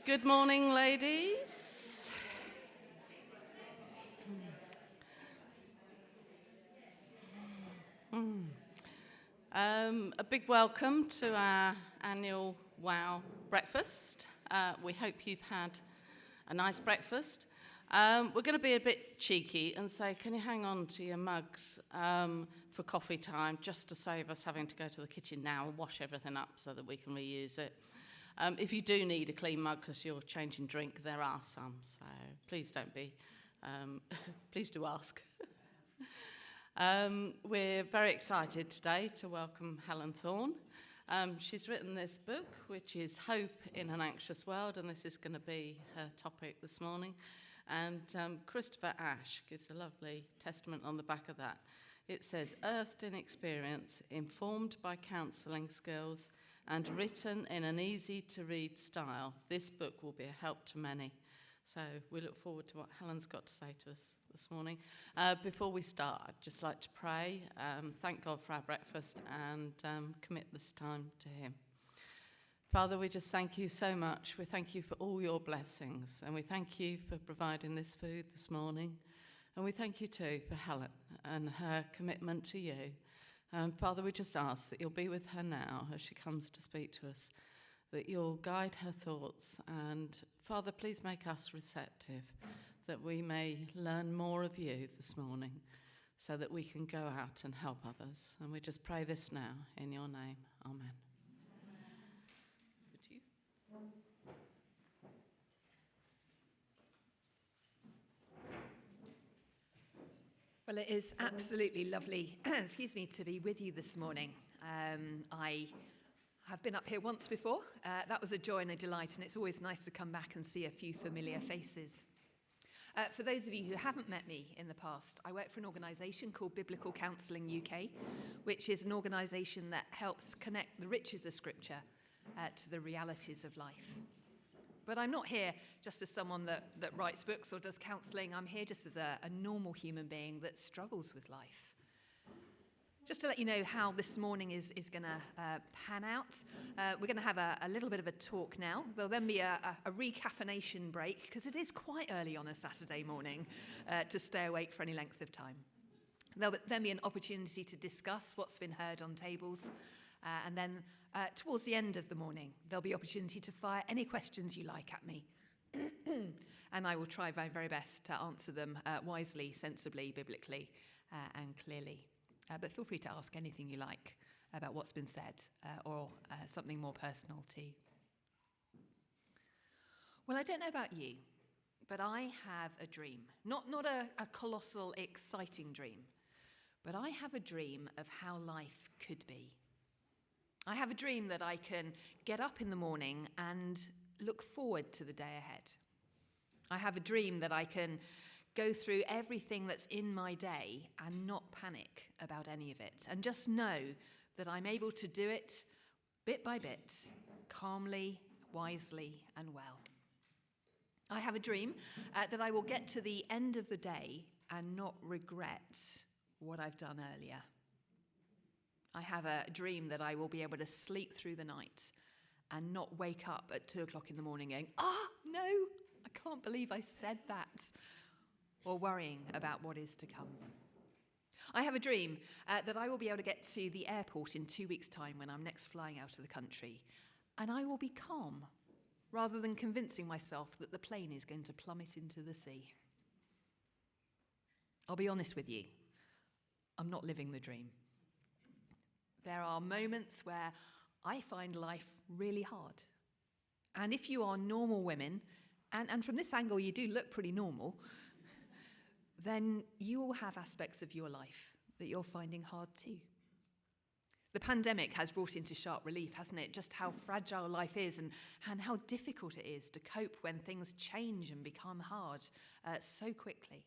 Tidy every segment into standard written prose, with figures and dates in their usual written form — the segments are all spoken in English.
Good morning, ladies. A big welcome to our annual WOW breakfast. We hope you've had a nice breakfast. We're going to be a bit cheeky and say, can you hang on to your mugs for coffee time, just to save us having to go to the kitchen now and wash everything up so that we can reuse it. If you do need a clean mug because you're changing drink, there are some, so please don't be, please do ask. We're very excited today to welcome Helen Thorne. She's written this book, which is Hope in an Anxious World, and this is going to be her topic this morning. And Christopher Ash gives a lovely testament on the back of that. It says, earthed in experience, informed by counselling skills, and written in an easy-to-read style, this book will be a help to many. So we look forward to what Helen's got to say to us this morning. Before we start, I'd just like to pray, thank God for our breakfast, and commit this time to him. Father, we just thank you so much. We thank you for all your blessings, and we thank you for providing this food this morning. And we thank you too for Helen and her commitment to you. Father, we just ask that you'll be with her now as she comes to speak to us, that you'll guide her thoughts. And Father, please make us receptive, that we may learn more of you this morning so that we can go out and help others. And we just pray this now in your name. Amen. Over to you. Well, it is absolutely lovely, to be with you this morning. I have been up here once before. That was a joy and a delight, and it's always nice to come back and see a few familiar faces. For those of you who haven't met me in the past, I work for an organisation called Biblical Counselling UK, which is an organisation that helps connect the riches of Scripture to the realities of life. But I'm not here just as someone that writes books or does counselling. I'm here just as a normal human being that struggles with life. Just to let you know how this morning is going to pan out, we're going to have a little bit of a talk now. There'll then be a recaffeination break, because it is quite early on a Saturday morning to stay awake for any length of time. There'll then be an opportunity to discuss what's been heard on tables. And then towards the end of the morning, there'll be opportunity to fire any questions you like at me. And I will try my very best to answer them wisely, sensibly, biblically, and clearly. But feel free to ask anything you like about what's been said, or something more personal too. Well, I don't know about you, but I have a dream. Not a colossal, exciting dream, but I have a dream of how life could be. I have a dream that I can get up in the morning and look forward to the day ahead. I have a dream that I can go through everything that's in my day and not panic about any of it, and just know that I'm able to do it bit by bit, calmly, wisely, and well. I have a dream that I will get to the end of the day and not regret what I've done earlier. I have a dream that I will be able to sleep through the night and not wake up at 2 o'clock in the morning going, no, I can't believe I said that, or worrying about what is to come. I have a dream that I will be able to get to the airport in 2 weeks' time when I'm next flying out of the country, and I will be calm rather than convincing myself that the plane is going to plummet into the sea. I'll be honest with you, I'm not living the dream. There are moments where I find life really hard. And if you are normal women, and from this angle you do look pretty normal, then you will have aspects of your life that you're finding hard too. The pandemic has brought into sharp relief, hasn't it, just how fragile life is and how difficult it is to cope when things change and become hard so quickly.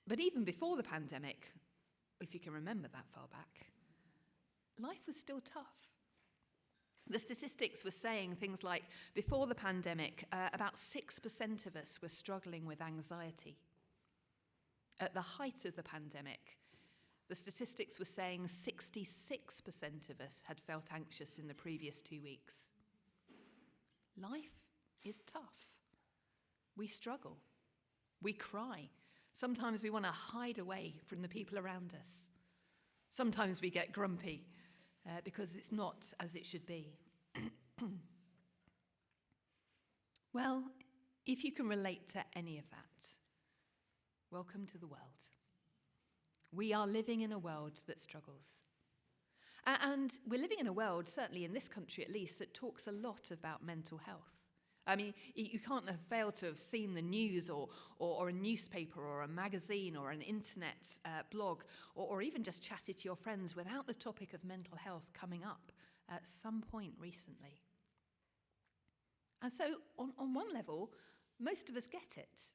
But even before the pandemic, if you can remember that far back, life was still tough. The statistics were saying things like, before the pandemic, about 6% of us were struggling with anxiety. At the height of the pandemic, the statistics were saying 66% of us had felt anxious in the previous 2 weeks. Life is tough. We struggle. We cry. Sometimes we want to hide away from the people around us. Sometimes we get grumpy because it's not as it should be. Well, if you can relate to any of that, welcome to the world. We are living in a world that struggles. And we're living in a world, certainly in this country at least, that talks a lot about mental health. I mean, you can't have failed to have seen the news or a newspaper or a magazine or an internet blog or even just chatted to your friends without the topic of mental health coming up at some point recently. And so on one level, most of us get it.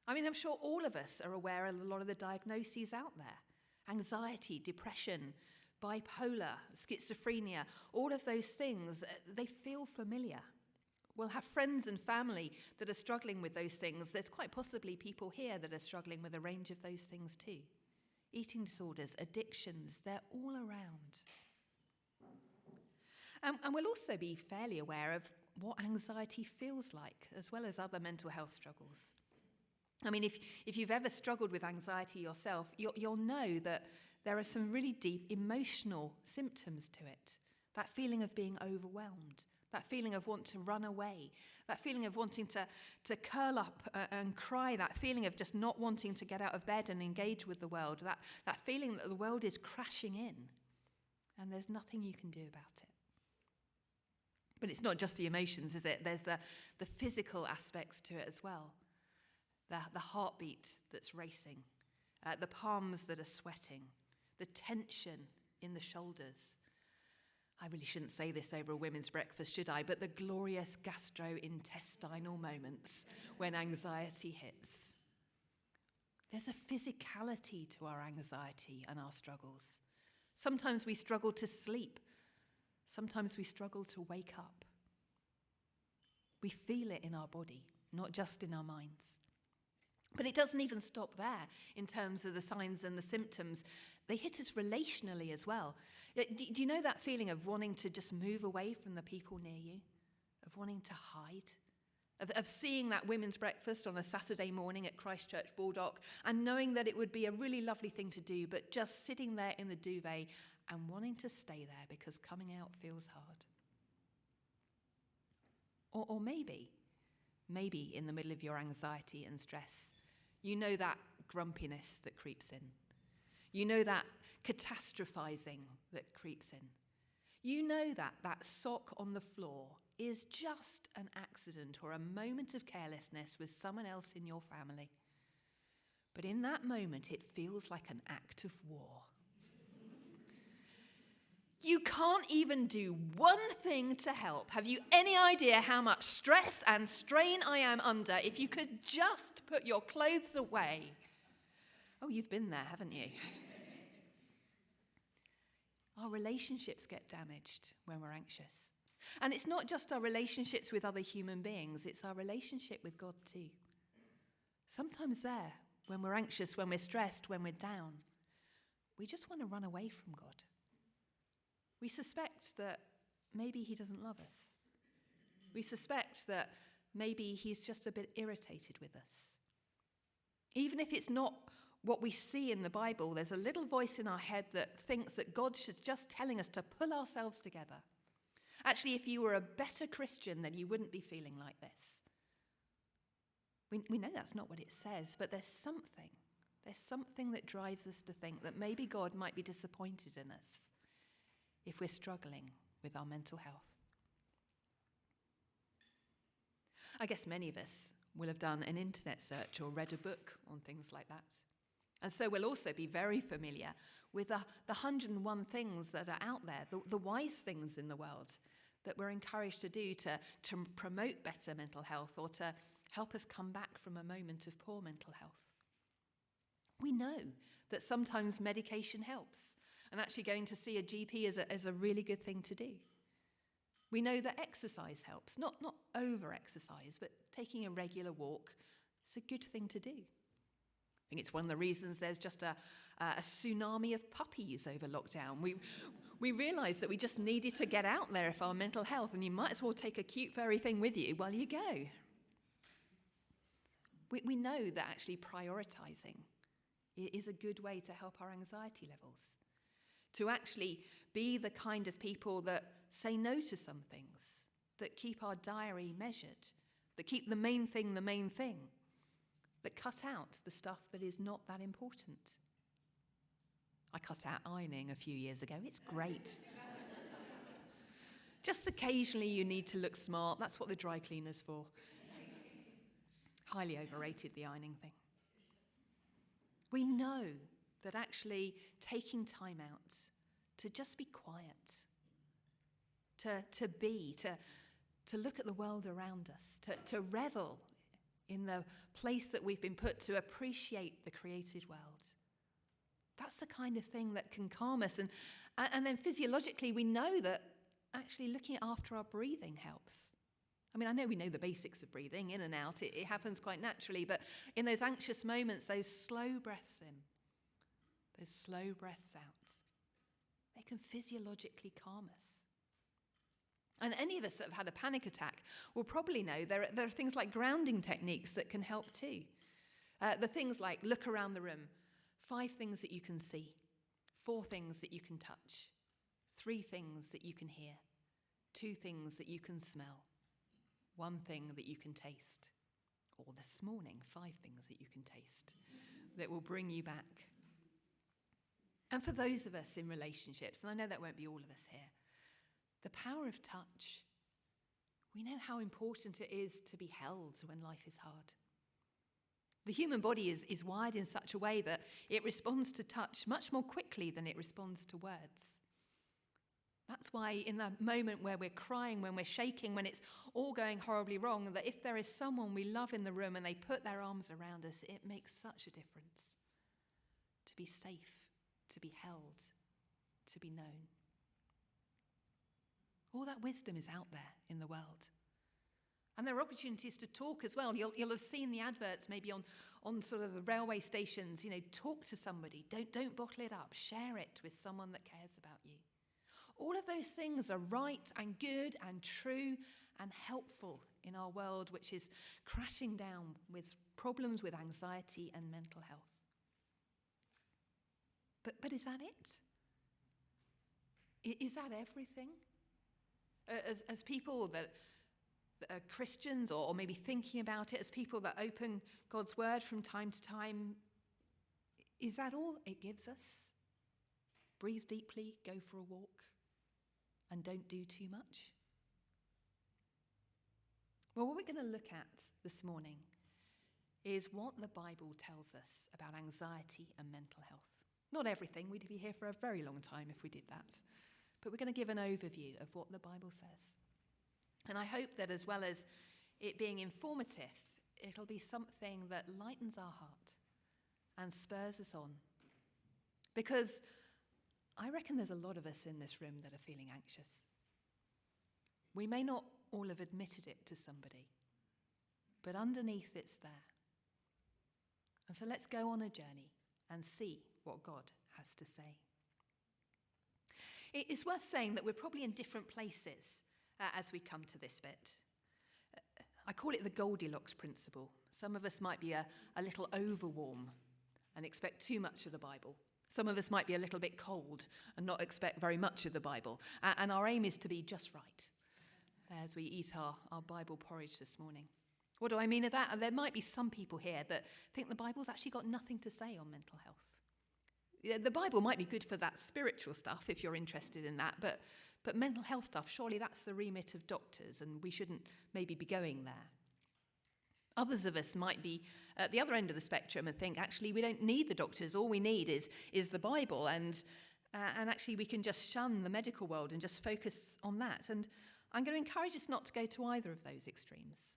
I mean, I'm sure all of us are aware of a lot of the diagnoses out there. Anxiety, depression, bipolar, schizophrenia, all of those things, they feel familiar. We'll have friends and family that are struggling with those things. There's quite possibly people here that are struggling with a range of those things too. Eating disorders, addictions, they're all around. And we'll also be fairly aware of what anxiety feels like, as well as other mental health struggles. I mean, if you've ever struggled with anxiety yourself, you'll know that there are some really deep emotional symptoms to it. That feeling of being overwhelmed, that feeling of wanting to run away, that feeling of wanting to curl up and cry, that feeling of just not wanting to get out of bed and engage with the world, that feeling that the world is crashing in and there's nothing you can do about it. But it's not just the emotions, is it? There's the physical aspects to it as well. The heartbeat that's racing, the palms that are sweating, the tension in the shoulders. I really shouldn't say this over a women's breakfast, should I? But the glorious gastrointestinal moments when anxiety hits. There's a physicality to our anxiety and our struggles. Sometimes we struggle to sleep. Sometimes we struggle to wake up. We feel it in our body, not just in our minds. But it doesn't even stop there in terms of the signs and the symptoms. They hit us relationally as well. Do you know that feeling of wanting to just move away from the people near you? Of wanting to hide? Of seeing that women's breakfast on a Saturday morning at Christchurch Baldock and knowing that it would be a really lovely thing to do, but just sitting there in the duvet and wanting to stay there because coming out feels hard. Or maybe in the middle of your anxiety and stress, you know that grumpiness that creeps in. You know that catastrophizing that creeps in. You know that sock on the floor is just an accident or a moment of carelessness with someone else in your family. But in that moment, it feels like an act of war. You can't even do one thing to help. Have you any idea how much stress and strain I am under if you could just put your clothes away? Oh, you've been there, haven't you? Our relationships get damaged when we're anxious. And it's not just our relationships with other human beings, it's our relationship with God too. Sometimes there, when we're anxious, when we're stressed, when we're down, we just want to run away from God. We suspect that maybe he doesn't love us. We suspect that maybe he's just a bit irritated with us. Even if it's not what we see in the Bible, there's a little voice in our head that thinks that God's just telling us to pull ourselves together. Actually, if you were a better Christian, then you wouldn't be feeling like this. We know that's not what it says, but there's something that drives us to think that maybe God might be disappointed in us if we're struggling with our mental health. I guess many of us will have done an internet search or read a book on things like that. And so we'll also be very familiar with the 101 things that are out there, the wise things in the world that we're encouraged to do to promote better mental health or to help us come back from a moment of poor mental health. We know that sometimes medication helps, and actually going to see a GP is a really good thing to do. We know that exercise helps, not over-exercise, but taking a regular walk is a good thing to do. I think it's one of the reasons there's just a tsunami of puppies over lockdown. We realised that we just needed to get out there for our mental health, and you might as well take a cute furry thing with you while you go. We know that actually prioritising is a good way to help our anxiety levels, to actually be the kind of people that say no to some things, that keep our diary measured, that keep the main thing, that cut out the stuff that is not that important. I cut out ironing a few years ago. It's great. Just occasionally you need to look smart. That's what the dry cleaner's for. Highly overrated, the ironing thing. We know that actually taking time out to just be quiet, to look at the world around us, to revel in the place that we've been put, to appreciate the created world. That's the kind of thing that can calm us. And then physiologically, we know that actually looking after our breathing helps. I mean, I know we know the basics of breathing, in and out. It happens quite naturally. But in those anxious moments, those slow breaths in, those slow breaths out, they can physiologically calm us. And any of us that have had a panic attack will probably know there are things like grounding techniques that can help too. The things like look around the room, 5 things that you can see, 4 things that you can touch, 3 things that you can hear, 2 things that you can smell, 1 thing that you can taste, or this morning, 5 things that you can taste that will bring you back. And for those of us in relationships, and I know that won't be all of us here, the power of touch. We know how important it is to be held when life is hard. The human body is wired in such a way that it responds to touch much more quickly than it responds to words. That's why in the moment where we're crying, when we're shaking, when it's all going horribly wrong, that if there is someone we love in the room and they put their arms around us, it makes such a difference. To be safe, to be held, to be known. All that wisdom is out there in the world. And there are opportunities to talk as well. You'll have seen the adverts maybe on sort of the railway stations, talk to somebody. Don't bottle it up. Share it with someone that cares about you. All of those things are right and good and true and helpful in our world, which is crashing down with problems with anxiety and mental health. But is that it? Is that everything? As people that are Christians or maybe thinking about it, as people that open God's word from time to time, is that all it gives us? Breathe deeply, go for a walk, and don't do too much? Well, what we're going to look at this morning is what the Bible tells us about anxiety and mental health. Not everything. We'd be here for a very long time if we did that. But we're going to give an overview of what the Bible says. And I hope that as well as it being informative, it'll be something that lightens our heart and spurs us on. Because I reckon there's a lot of us in this room that are feeling anxious. We may not all have admitted it to somebody, but underneath it's there. And so let's go on a journey and see what God has to say. It's worth saying that we're probably in different places as we come to this bit. I call it the Goldilocks Principle. Some of us might be a little overwarm and expect too much of the Bible. Some of us might be a little bit cold and not expect very much of the Bible. And our aim is to be just right as we eat our Bible porridge this morning. What do I mean of that? And there might be some people here that think the Bible's actually got nothing to say on mental health. The Bible might be good for that spiritual stuff if you're interested in that, but mental health stuff, surely that's the remit of doctors and we shouldn't maybe be going there. Others of us might be at the other end of the spectrum and think, actually, we don't need the doctors. All we need is the Bible, and actually we can just shun the medical world and just focus on that. And I'm going to encourage us not to go to either of those extremes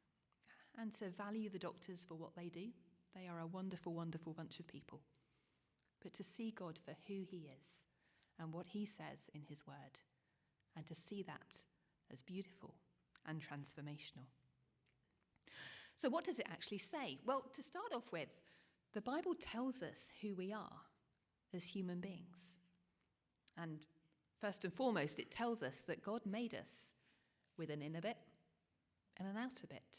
and to value the doctors for what they do. They are a wonderful, wonderful bunch of people. But to see God for who he is and what he says in his word, and to see that as beautiful and transformational. So what does it actually say? Well, to start off with, The Bible tells us who we are as human beings. And first and foremost, it tells us that God made us with an inner bit and an outer bit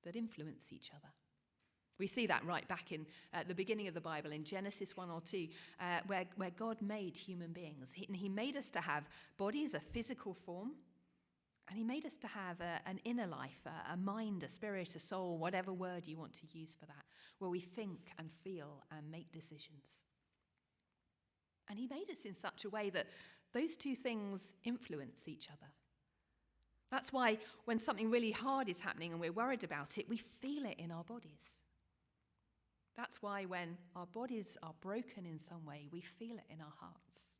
that influence each other. We see that right back in the beginning of the Bible, in Genesis 1 or 2, where God made human beings. He made us to have bodies, a physical form, and he made us to have an inner life, a mind, a spirit, a soul, whatever word you want to use for that, where we think and feel and make decisions. And he made us in such a way that those two things influence each other. That's why when something really hard is happening and we're worried about it, we feel it in our bodies. That's why when our bodies are broken in some way, we feel it in our hearts.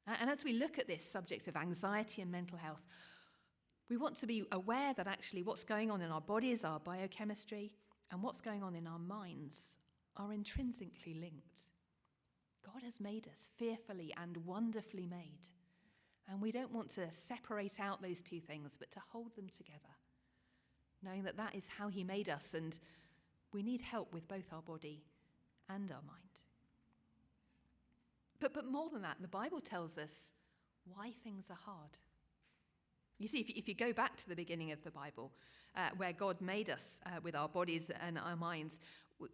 And as we look at this subject of anxiety and mental health, we want to be aware that actually what's going on in our bodies, our biochemistry, and what's going on in our minds are intrinsically linked. God has made us fearfully and wonderfully made. And we don't want to separate out those two things, but to hold them together, knowing that that is how he made us, and we need help with both our body and our mind. But more than that, the Bible tells us why things are hard. You see, if you go back to the beginning of the Bible, where God made us with our bodies and our minds,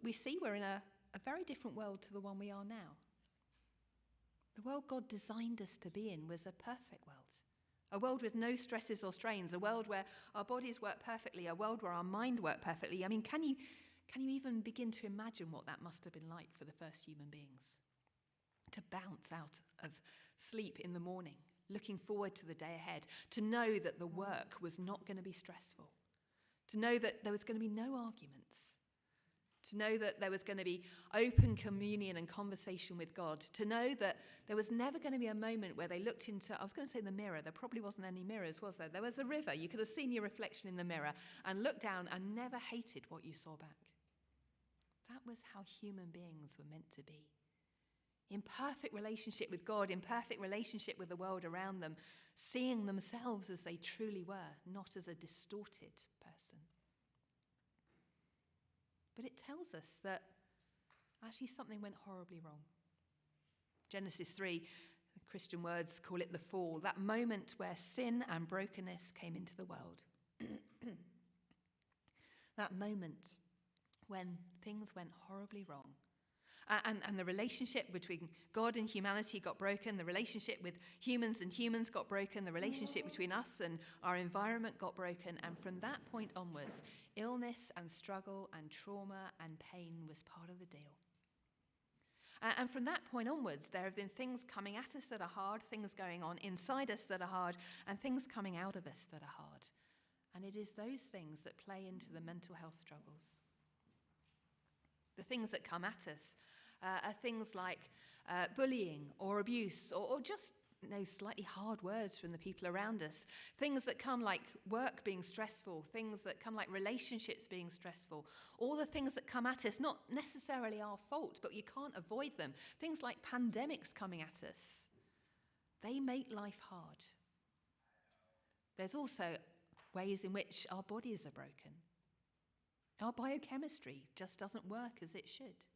we see we're in a very different world to the one we are now. The world God designed us to be in was a perfect world. A world with no stresses or strains, a world where our bodies work perfectly, a world where our mind worked perfectly. I mean, can you even begin to imagine what that must have been like for the first human beings? To bounce out of sleep in the morning, looking forward to the day ahead, to know that the work was not going to be stressful, to know that there was going to be no arguments, to know that there was going to be open communion and conversation with God, to know that there was never going to be a moment where they looked into, I was going to say the mirror, there probably wasn't any mirrors, was there? There was a river, you could have seen your reflection in the mirror and looked down and never hated what you saw back. That was how human beings were meant to be. In perfect relationship with God, in perfect relationship with the world around them, seeing themselves as they truly were, not as a distorted person. But it tells us that actually something went horribly wrong. Genesis 3, the Christian words call it the fall, that moment where sin and brokenness came into the world. That moment when things went horribly wrong. And the relationship between God and humanity got broken, the relationship with humans and humans got broken, the relationship between us and our environment got broken, and from that point onwards, illness and struggle and trauma and pain was part of the deal. And from that point onwards, there have been things coming at us that are hard, things going on inside us that are hard, and things coming out of us that are hard. And it is those things that play into the mental health struggles. The things that come at us are things like bullying or abuse or just slightly hard words from the people around us. Things that come like work being stressful, things that come like relationships being stressful. All the things that come at us, not necessarily our fault, but you can't avoid them. Things like pandemics coming at us. They make life hard. There's also ways in which our bodies are broken. Our biochemistry just doesn't work as it should.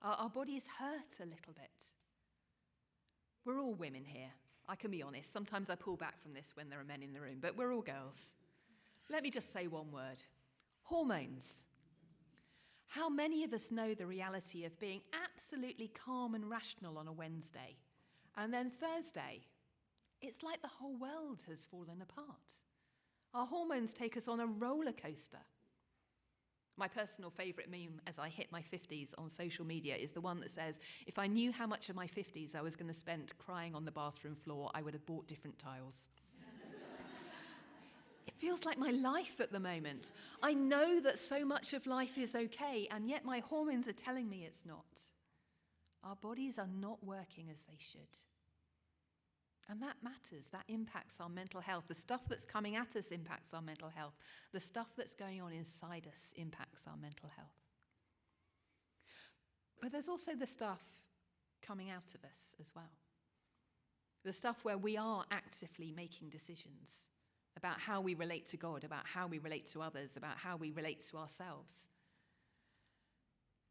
Our bodies hurt a little bit. We're all women here. I can be honest. Sometimes I pull back from this when there are men in the room, but we're all girls. Let me just say one word. Hormones. How many of us know the reality of being absolutely calm and rational on a Wednesday, and then Thursday, it's like the whole world has fallen apart. Our hormones take us on a roller coaster. My personal favourite meme as I hit my 50s on social media is the one that says, if I knew how much of my 50s I was going to spend crying on the bathroom floor, I would have bought different tiles. It feels like my life at the moment. I know that so much of life is okay, and yet my hormones are telling me it's not. Our bodies are not working as they should. And that matters. That impacts our mental health. The stuff that's coming at us impacts our mental health. The stuff that's going on inside us impacts our mental health. But there's also the stuff coming out of us as well. The stuff where we are actively making decisions about how we relate to God, about how we relate to others, about how we relate to ourselves.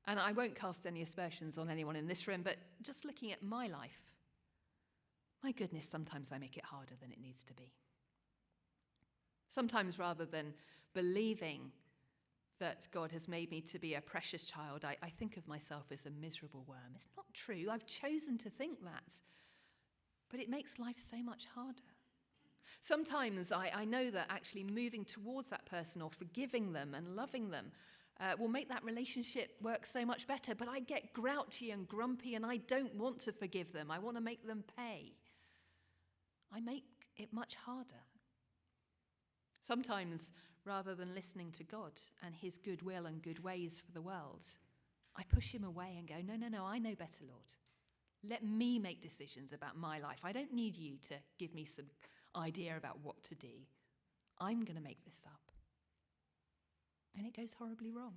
And I won't cast any aspersions on anyone in this room, but just looking at my life, my goodness, sometimes I make it harder than it needs to be. Sometimes rather than believing that God has made me to be a precious child, I think of myself as a miserable worm. It's not true. I've chosen to think that. But it makes life so much harder. Sometimes I know that actually moving towards that person or forgiving them and loving them will make that relationship work so much better. But I get grouchy and grumpy and I don't want to forgive them. I want to make them pay. I make it much harder. Sometimes, rather than listening to God and his goodwill and good ways for the world, I push him away and go, no, I know better, Lord. Let me make decisions about my life. I don't need you to give me some idea about what to do. I'm going to make this up. And it goes horribly wrong.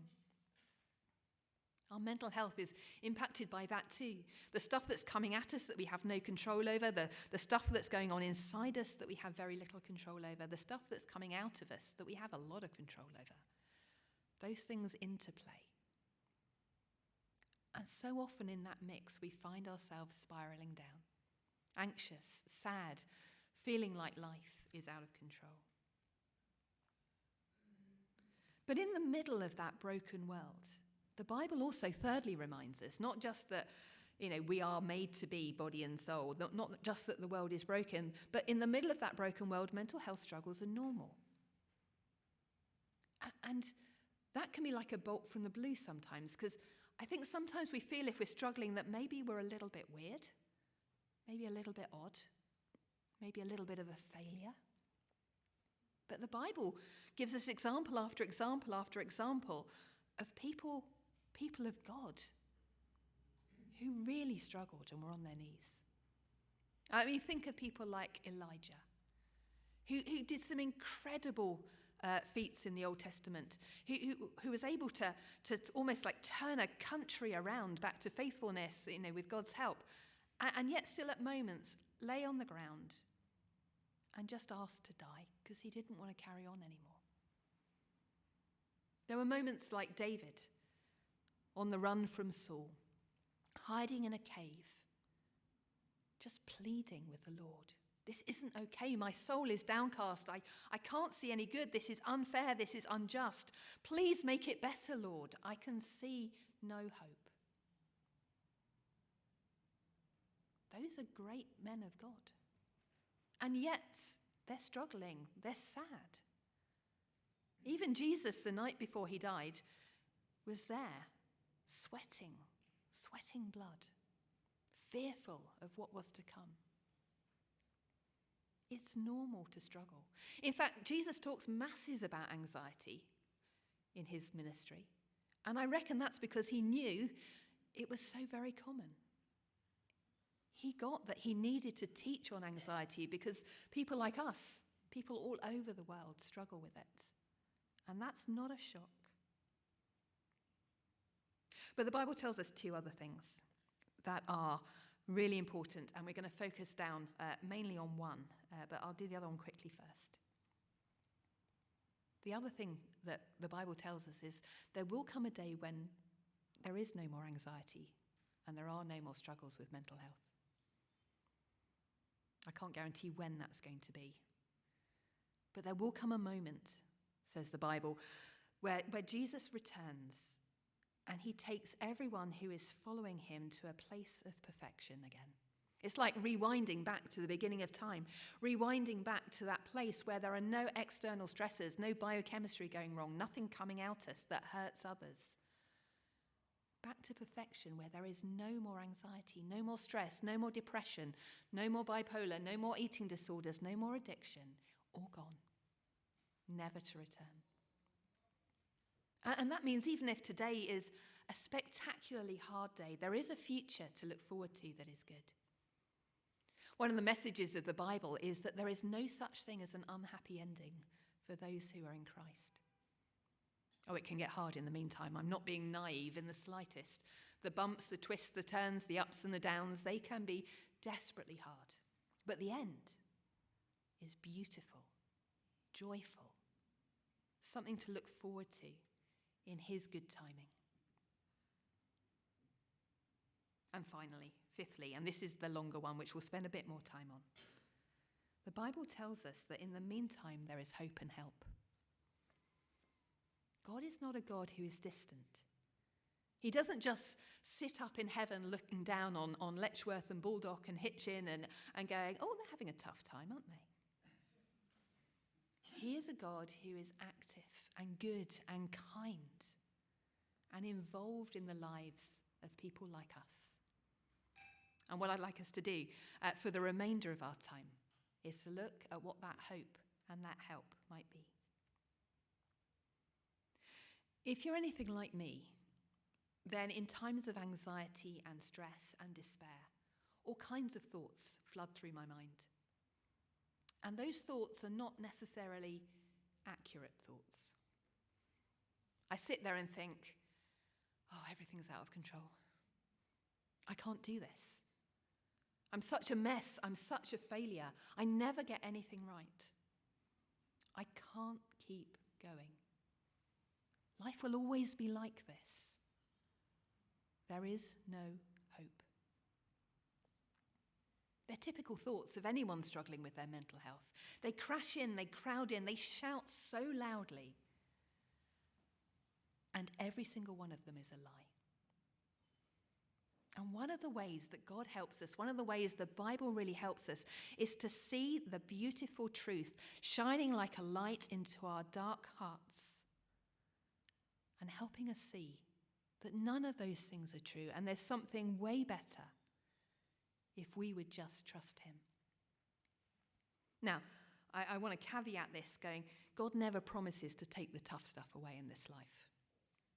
Our mental health is impacted by that too. The stuff that's coming at us that we have no control over, the stuff that's going on inside us that we have very little control over, the stuff that's coming out of us that we have a lot of control over. Those things interplay. And so often in that mix, we find ourselves spiraling down, anxious, sad, feeling like life is out of control. But in the middle of that broken world, the Bible also thirdly reminds us, not just that, we are made to be body and soul, not just that the world is broken, but in the middle of that broken world, mental health struggles are normal. And that can be like a bolt from the blue sometimes, because I think sometimes we feel if we're struggling that maybe we're a little bit weird, maybe a little bit odd, maybe a little bit of a failure. But the Bible gives us example after example after example of people of God who really struggled and were on their knees. I mean, think of people like Elijah, who did some incredible feats in the Old Testament, who was able to almost like turn a country around back to faithfulness, with God's help, and yet still at moments lay on the ground and just asked to die because he didn't want to carry on anymore. There were moments like David on the run from Saul, hiding in a cave, just pleading with the Lord. This isn't okay. My soul is downcast. I can't see any good. This is unfair. This is unjust. Please make it better, Lord. I can see no hope. Those are great men of God. And yet, they're struggling. They're sad. Even Jesus, the night before he died, was there, sweating blood, fearful of what was to come. It's normal to struggle. In fact, Jesus talks masses about anxiety in his ministry. And I reckon that's because he knew it was so very common. He got that he needed to teach on anxiety because people like us, people all over the world, struggle with it. And that's not a shock. But the Bible tells us two other things that are really important, and we're going to focus down mainly on one, but I'll do the other one quickly first. The other thing that the Bible tells us is there will come a day when there is no more anxiety and there are no more struggles with mental health. I can't guarantee when that's going to be. But there will come a moment, says the Bible, where Jesus returns and he takes everyone who is following him to a place of perfection again. It's like rewinding back to the beginning of time, rewinding back to that place where there are no external stressors, no biochemistry going wrong, nothing coming out us that hurts others. Back to perfection where there is no more anxiety, no more stress, no more depression, no more bipolar, no more eating disorders, no more addiction, all gone, never to return. And that means even if today is a spectacularly hard day, there is a future to look forward to that is good. One of the messages of the Bible is that there is no such thing as an unhappy ending for those who are in Christ. Oh, it can get hard in the meantime. I'm not being naive in the slightest. The bumps, the twists, the turns, the ups and the downs, they can be desperately hard. But the end is beautiful, joyful, something to look forward to in his good timing. And finally, fifthly, and this is the longer one, which we'll spend a bit more time on, the Bible tells us that in the meantime there is hope and help. God is not a God who is distant. He doesn't just sit up in heaven looking down on Letchworth and Baldock and Hitchin and going, oh, they're having a tough time, aren't they? He is a God who is active and good and kind and involved in the lives of people like us. And what I'd like us to do for the remainder of our time is to look at what that hope and that help might be. If you're anything like me, then in times of anxiety and stress and despair, all kinds of thoughts flood through my mind. And those thoughts are not necessarily accurate thoughts. I sit there and think, oh, everything's out of control. I can't do this. I'm such a mess. I'm such a failure. I never get anything right. I can't keep going. Life will always be like this. There is no hope. They're typical thoughts of anyone struggling with their mental health. They crash in, they crowd in, they shout so loudly. And every single one of them is a lie. And one of the ways that God helps us, one of the ways the Bible really helps us, is to see the beautiful truth shining like a light into our dark hearts and helping us see that none of those things are true and there's something way better if we would just trust him. Now, I want to caveat this going, God never promises to take the tough stuff away in this life.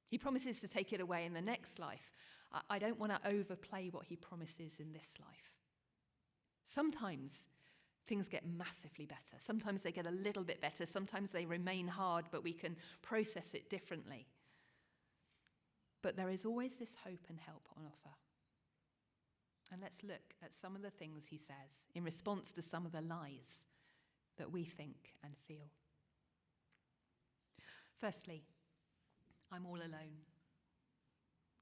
He promises to take it away in the next life. I don't want to overplay what he promises in this life. Sometimes things get massively better. Sometimes they get a little bit better. Sometimes they remain hard, but we can process it differently. But there is always this hope and help on offer. And let's look at some of the things he says in response to some of the lies that we think and feel. Firstly, I'm all alone.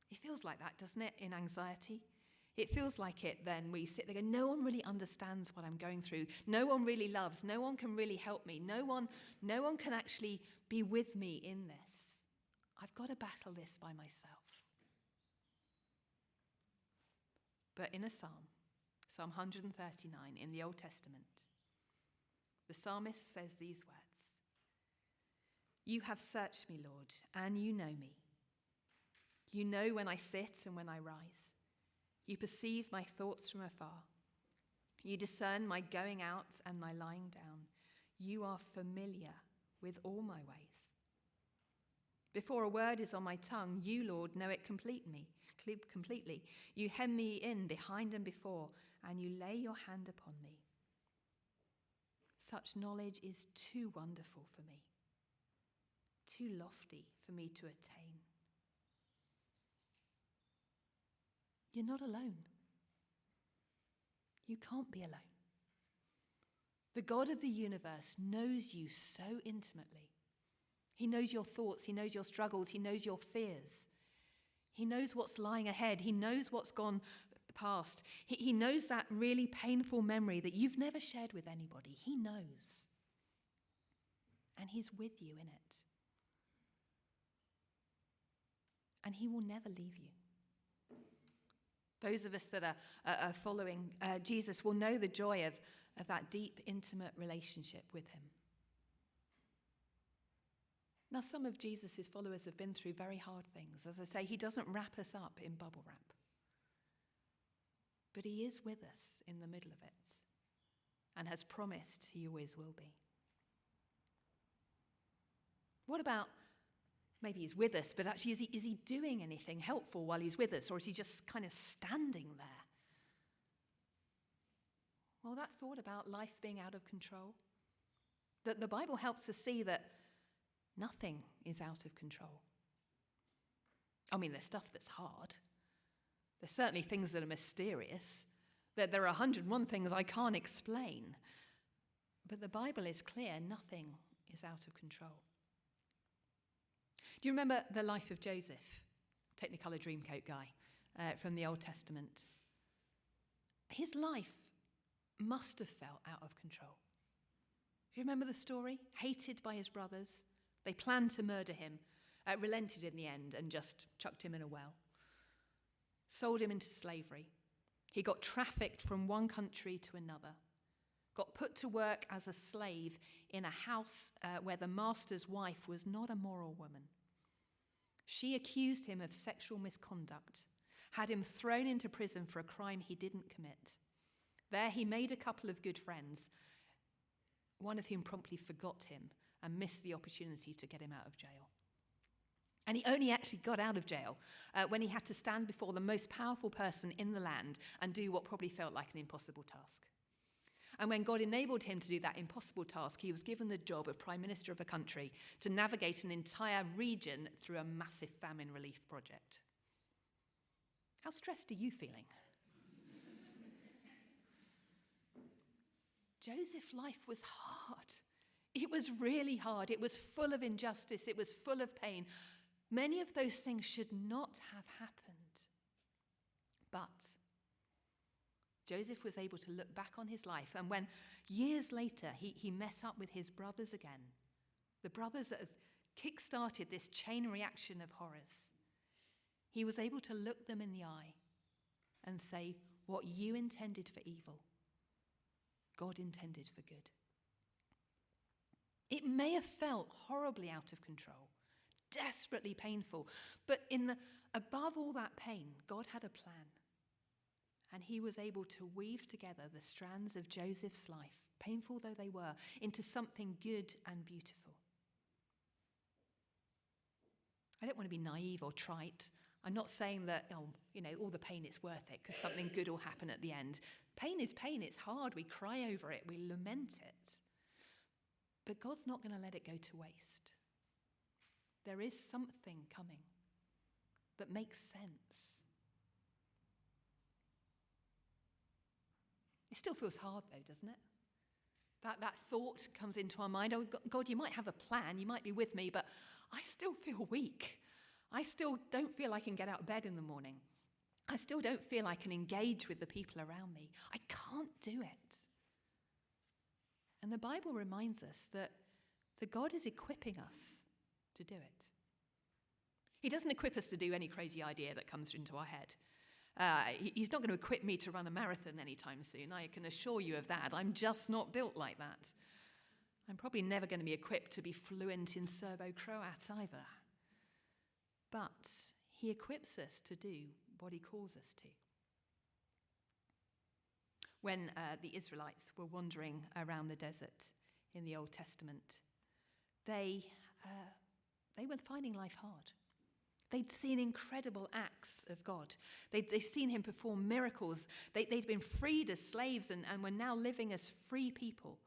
It feels like that, doesn't it, in anxiety? It feels like it then we sit there and go, no one really understands what I'm going through. No one really loves. No one can really help me. No one can actually be with me in this. I've got to battle this by myself. But in a psalm, Psalm 139 in the Old Testament, the psalmist says these words, "You have searched me, Lord, and you know me. You know when I sit and when I rise. You perceive my thoughts from afar. You discern my going out and my lying down. You are familiar with all my ways. Before a word is on my tongue, you, Lord, know it completely. You hem me in behind and before, and you lay your hand upon me. Such knowledge is too wonderful for me, too lofty for me to attain." You're not alone. You can't be alone. The God of the universe knows you so intimately. He knows your thoughts, he knows your struggles, he knows your fears. He knows what's lying ahead, he knows what's gone past. He knows that really painful memory that you've never shared with anybody. He knows. And he's with you in it. And he will never leave you. Those of us that are following Jesus will know the joy of that deep, intimate relationship with him. Now, some of Jesus' followers have been through very hard things. As I say, he doesn't wrap us up in bubble wrap. But he is with us in the middle of it and has promised he always will be. What about maybe he's with us, but actually is he doing anything helpful while he's with us, or is he just kind of standing there? Well, that thought about life being out of control, that the Bible helps us see that nothing is out of control. I mean, there's stuff that's hard. There's certainly things that are mysterious. That there are 101 things I can't explain. But the Bible is clear, nothing is out of control. Do you remember the life of Joseph, Technicolor Dreamcoat guy? from the Old Testament. His life must have felt out of control. Do you remember the story? Hated by his brothers. They planned to murder him, relented in the end and just chucked him in a well. Sold him into slavery. He got trafficked from one country to another. Got put to work as a slave in a house where the master's wife was not a moral woman. She accused him of sexual misconduct, had him thrown into prison for a crime he didn't commit. There he made a couple of good friends, one of whom promptly forgot him and missed the opportunity to get him out of jail. And he only actually got out of jail when he had to stand before the most powerful person in the land and do what probably felt like an impossible task. And when God enabled him to do that impossible task, he was given the job of Prime Minister of a country to navigate an entire region through a massive famine relief project. How stressed are you feeling? Joseph's life was hard. It was really hard. It was full of injustice. It was full of pain. Many of those things should not have happened. But Joseph was able to look back on his life, and when years later he met up with his brothers again, the brothers that had kick-started this chain reaction of horrors, he was able to look them in the eye and say, what you intended for evil, God intended for good. It may have felt horribly out of control, desperately painful, but above all that pain, God had a plan. And he was able to weave together the strands of Joseph's life, painful though they were, into something good and beautiful. I don't want to be naive or trite. I'm not saying that, all the pain is worth it because something good will happen at the end. Pain is pain. It's hard. We cry over it. We lament it. But God's not going to let it go to waste. There is something coming that makes sense. It still feels hard though, doesn't it? That thought comes into our mind, oh God, you might have a plan, you might be with me, but I still feel weak. I still don't feel I can get out of bed in the morning. I still don't feel I can engage with the people around me. I can't do it. And the Bible reminds us that God is equipping us to do it. He doesn't equip us to do any crazy idea that comes into our head. He's not going to equip me to run a marathon anytime soon. I can assure you of that. I'm just not built like that. I'm probably never going to be equipped to be fluent in Serbo-Croat either. But he equips us to do what he calls us to. When the Israelites were wandering around the desert in the Old Testament, they were finding life hard. They'd seen incredible acts of God. They'd seen him perform miracles. They'd been freed as slaves and were now living as free people.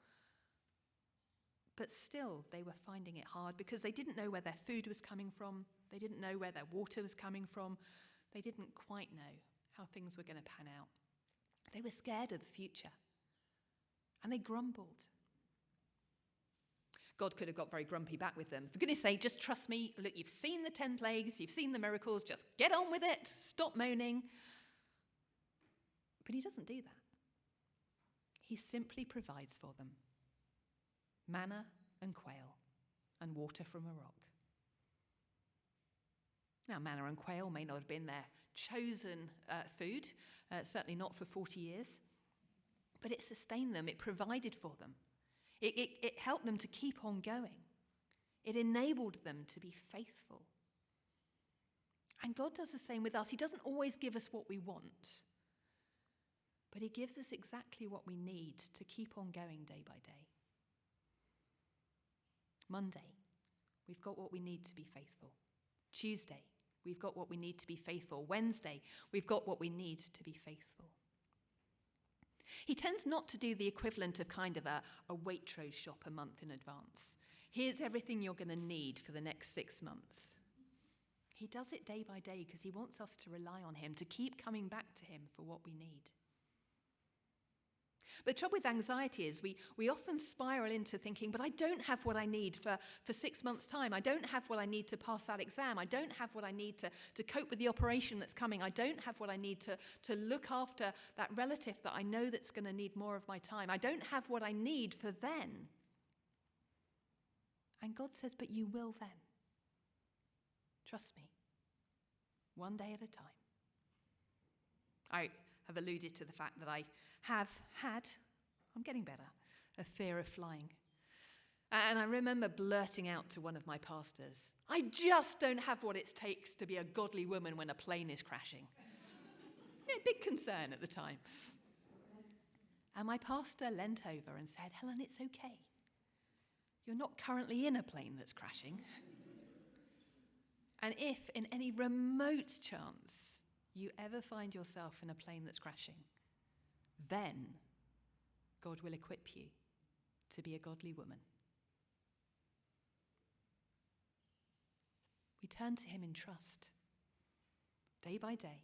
But still, they were finding it hard because they didn't know where their food was coming from. They didn't know where their water was coming from. They didn't quite know how things were going to pan out. They were scared of the future. And they grumbled. God could have got very grumpy back with them. For goodness sake, just trust me. Look, you've seen the 10 plagues. You've seen the miracles. Just get on with it. Stop moaning. But he doesn't do that. He simply provides for them manna and quail and water from a rock. Now, manna and quail may not have been their chosen food, certainly not for 40 years, but it sustained them. It provided for them. It helped them to keep on going. It enabled them to be faithful. And God does the same with us. He doesn't always give us what we want, but he gives us exactly what we need to keep on going day by day. Monday, we've got what we need to be faithful. Tuesday, we've got what we need to be faithful. Wednesday, we've got what we need to be faithful. He tends not to do the equivalent of kind of a Waitrose shop a month in advance. Here's everything you're going to need for the next 6 months. He does it day by day because he wants us to rely on him, to keep coming back to him for what we need. But the trouble with anxiety is we often spiral into thinking, but I don't have what I need for 6 months' time. I don't have what I need to pass that exam. I don't have what I need to cope with the operation that's coming. I don't have what I need to look after that relative that I know that's going to need more of my time. I don't have what I need for then. And God says, but you will then. Trust me. One day at a time. I have alluded to the fact that I have had, I'm getting better, a fear of flying. And I remember blurting out to one of my pastors, I just don't have what it takes to be a godly woman when a plane is crashing. Big concern at the time. And my pastor leant over and said, Helen, it's okay. You're not currently in a plane that's crashing. And if in any remote chance you ever find yourself in a plane that's crashing, then God will equip you to be a godly woman. We turn to him in trust, day by day,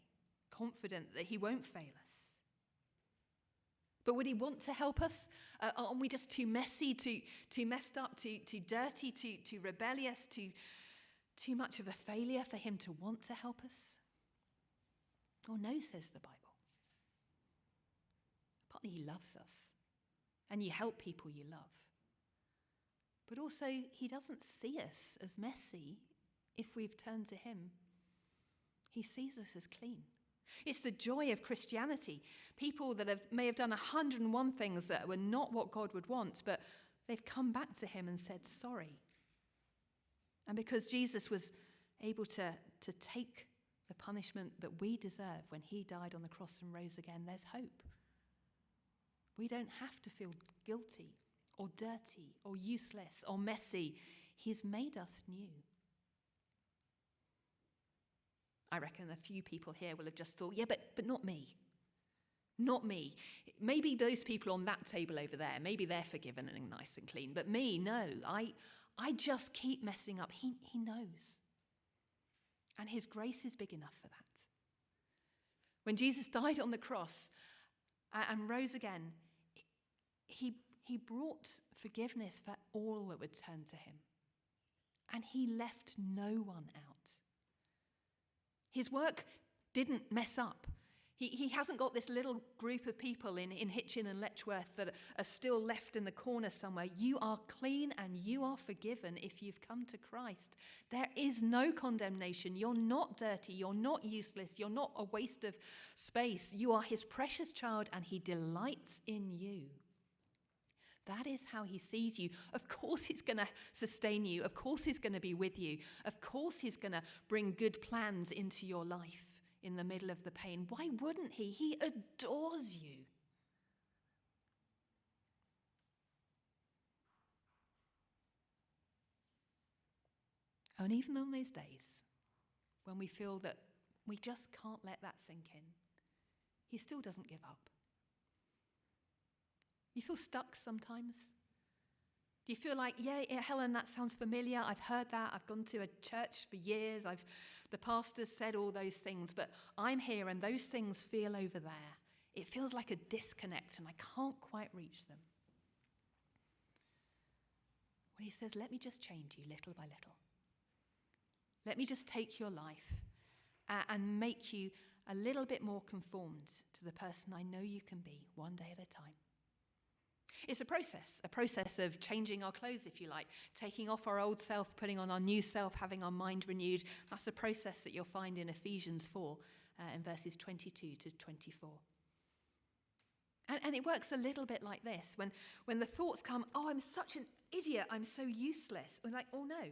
confident that he won't fail us. But would he want to help us? Aren't we just too messy, too messed up, too dirty, too rebellious, too much of a failure for him to want to help us? Oh no, says the Bible. Partly he loves us, and you help people you love. But also, he doesn't see us as messy if we've turned to him. He sees us as clean. It's the joy of Christianity. People that may have done 101 things that were not what God would want, but they've come back to him and said sorry. And because Jesus was able to take the punishment that we deserve when he died on the cross and rose again, there's hope. We don't have to feel guilty or dirty or useless or messy. He's made us new. I reckon a few people here will have just thought, yeah, but not me. Not me. Maybe those people on that table over there, maybe they're forgiven and nice and clean. But me, no. I just keep messing up. He knows. And his grace is big enough for that. When Jesus died on the cross and rose again, he brought forgiveness for all that would turn to him. And he left no one out. His work didn't mess up. He hasn't got this little group of people in Hitchin and Letchworth that are still left in the corner somewhere. You are clean and you are forgiven if you've come to Christ. There is no condemnation. You're not dirty. You're not useless. You're not a waste of space. You are his precious child and he delights in you. That is how he sees you. Of course he's going to sustain you. Of course he's going to be with you. Of course he's going to bring good plans into your life in the middle of the pain. Why wouldn't he? He adores you. And even on those days when we feel that we just can't let that sink in, he still doesn't give up. You feel stuck sometimes? Do you feel like, yeah, Helen, that sounds familiar. I've heard that. I've gone to a church for years. The pastor's said all those things, but I'm here and those things feel over there. It feels like a disconnect and I can't quite reach them. Well, he says, let me just change you little by little. Let me just take your life and make you a little bit more conformed to the person I know you can be one day at a time. It's a process of changing our clothes, if you like, taking off our old self, putting on our new self, having our mind renewed. That's a process that you'll find in Ephesians 4 in verses 22 to 24. And it works a little bit like this. When the thoughts come, oh, I'm such an idiot, I'm so useless. We're like, oh, no.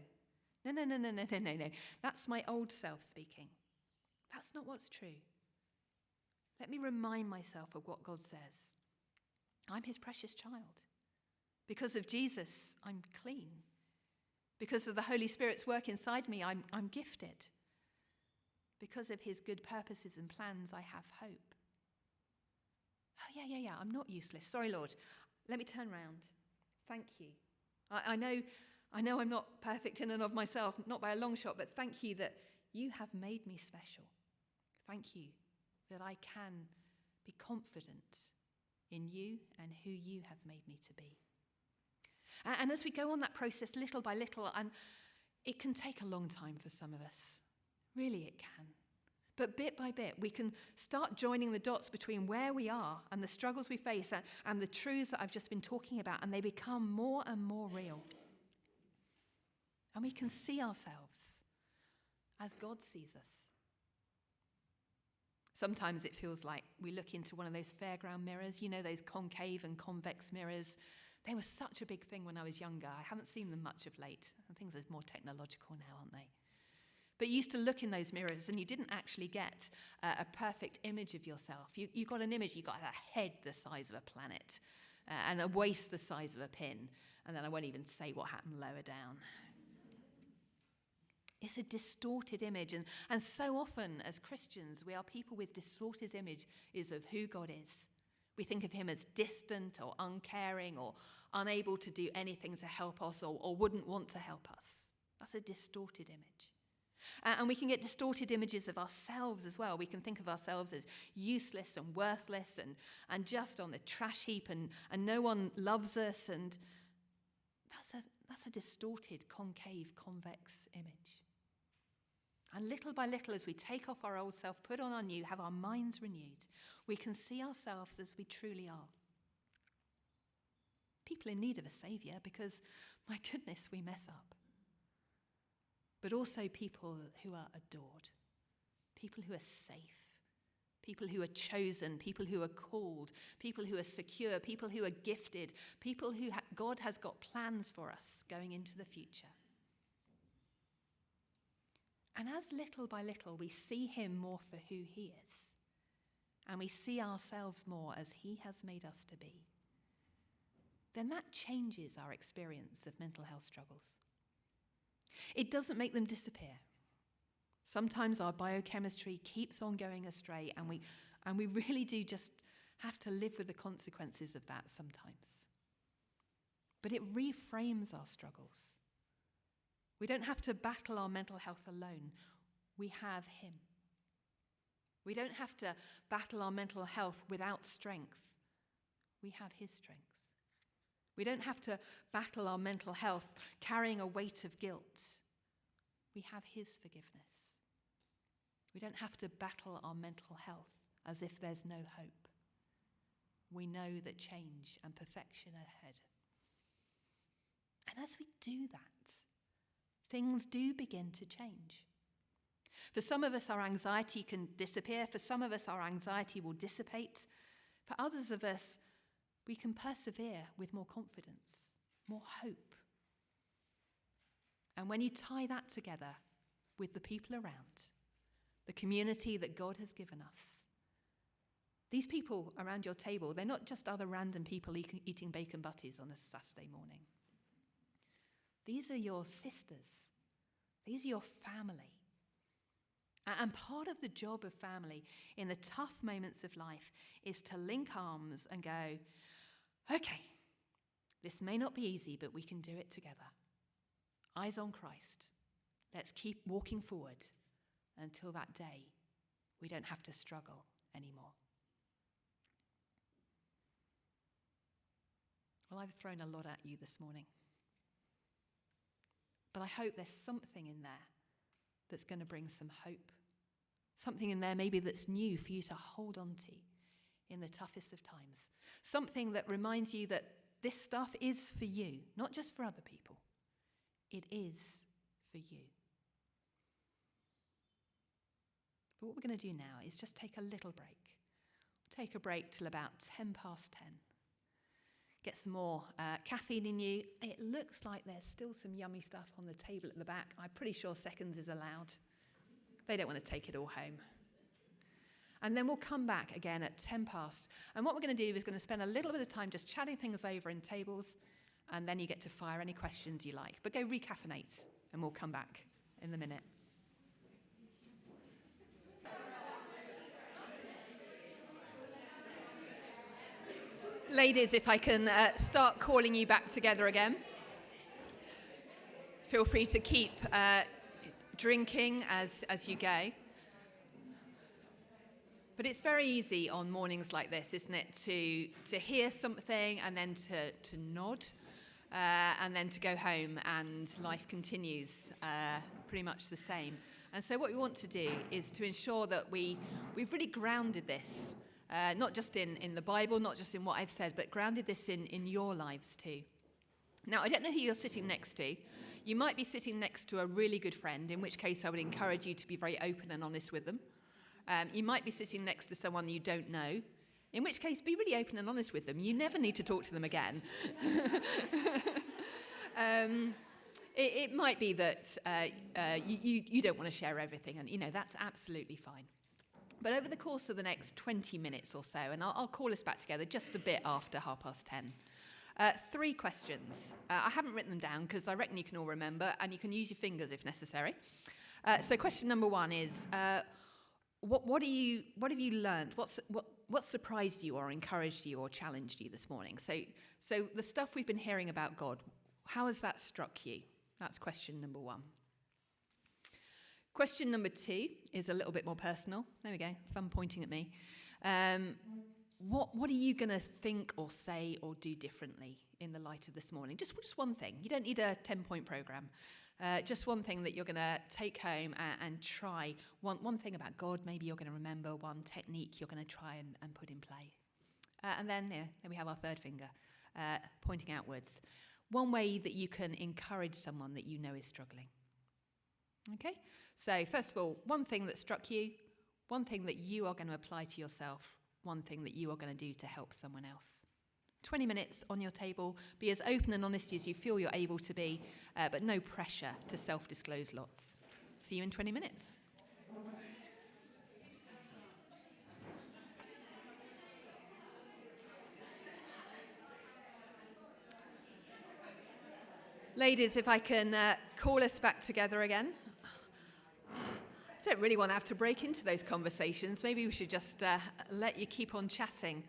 That's my old self speaking. That's not what's true. Let me remind myself of what God says. I'm his precious child. Because of Jesus, I'm clean. Because of the Holy Spirit's work inside me, I'm gifted. Because of his good purposes and plans, I have hope. Oh, yeah, I'm not useless. Sorry, Lord. Let me turn round. Thank you. I know I'm not perfect in and of myself, not by a long shot, but thank you that you have made me special. Thank you that I can be confident in you and who you have made me to be. And as we go on that process little by little, and it can take a long time for some of us. Really, it can. But bit by bit, we can start joining the dots between where we are and the struggles we face and the truths that I've just been talking about, and they become more and more real. And we can see ourselves as God sees us. Sometimes it feels like we look into one of those fairground mirrors, you know, those concave and convex mirrors. They were such a big thing when I was younger. I haven't seen them much of late. Things are more technological now, aren't they? But you used to look in those mirrors and you didn't actually get a perfect image of yourself. You got an image, you got a head the size of a planet and a waist the size of a pin. And then I won't even say what happened lower down. It's a distorted image. And so often as Christians, we are people with distorted images of who God is. We think of him as distant or uncaring or unable to do anything to help us or wouldn't want to help us. That's a distorted image. And we can get distorted images of ourselves as well. We can think of ourselves as useless and worthless and just on the trash heap and no one loves us. And that's a distorted, concave, convex image. And little by little, as we take off our old self, put on our new, have our minds renewed, we can see ourselves as we truly are. People in need of a saviour because, my goodness, we mess up. But also people who are adored, people who are safe, people who are chosen, people who are called, people who are secure, people who are gifted, people who God has got plans for us going into the future. And as little by little we see him more for who he is, and we see ourselves more as he has made us to be, then that changes our experience of mental health struggles. It doesn't make them disappear. Sometimes our biochemistry keeps on going astray, and we really do just have to live with the consequences of that sometimes. But it reframes our struggles. We don't have to battle our mental health alone. We have him. We don't have to battle our mental health without strength. We have his strength. We don't have to battle our mental health carrying a weight of guilt. We have his forgiveness. We don't have to battle our mental health as if there's no hope. We know that change and perfection are ahead. And as we do that, things do begin to change. For some of us, our anxiety can disappear. For some of us, our anxiety will dissipate. For others of us, we can persevere with more confidence, more hope. And when you tie that together with the people around, the community that God has given us, these people around your table, they're not just other random people eating bacon butties on a Saturday morning. These are your sisters. These are your family. And part of the job of family in the tough moments of life is to link arms and go, okay, this may not be easy, but we can do it together. Eyes on Christ. Let's keep walking forward until that day we don't have to struggle anymore. Well, I've thrown a lot at you this morning. But I hope there's something in there that's going to bring some hope. Something in there maybe that's new for you to hold on to in the toughest of times. Something that reminds you that this stuff is for you, not just for other people. It is for you. But what we're going to do now is just take a little break. We'll take a break till about 10 past 10. Get some more caffeine in you. It looks like there's still some yummy stuff on the table at the back. I'm pretty sure seconds is allowed. They don't want to take it all home. And then we'll come back again at 10 past. And what we're going to do is going to spend a little bit of time just chatting things over in tables, and then you get to fire any questions you like. But go recaffeinate, and we'll come back in a minute. Ladies, if I can start calling you back together again. Feel free to keep drinking as you go. But it's very easy on mornings like this, isn't it, to hear something and then to nod and then to go home and life continues pretty much the same. And so what we want to do is to ensure that we've really grounded this, not just in the Bible, not just in what I've said, but grounded this in your lives too. Now, I don't know who you're sitting next to. You might be sitting next to a really good friend, in which case I would encourage you to be very open and honest with them. You might be sitting next to someone you don't know, in which case be really open and honest with them. You never need to talk to them again. It might be that you don't want to share everything, and that's absolutely fine. But over the course of the next 20 minutes or so, and I'll call us back together just a bit after 10:30, 3 questions. I haven't written them down because I reckon you can all remember, and you can use your fingers if necessary. So question number 1 is, what have you learned? What surprised you or encouraged you or challenged you this morning? So the stuff we've been hearing about God, how has that struck you? That's question number 1. Question number 2 is a little bit more personal. There we go, thumb pointing at me. What are you going to think or say or do differently in the light of this morning? Just one thing. You don't need a 10-point program. Just one thing that you're going to take home and try. One thing about God, maybe you're going to remember. One technique you're going to try and put in play. And then there we have our third finger, pointing outwards. One way that you can encourage someone that you know is struggling. Okay? So first of all, one thing that struck you, one thing that you are going to apply to yourself, one thing that you are going to do to help someone else. 20 minutes on your table. Be as open and honest as you feel you're able to be, but no pressure to self-disclose lots. See you in 20 minutes. Ladies, if I can call us back together again. I don't really want to have to break into those conversations. Maybe we should just let you keep on chatting.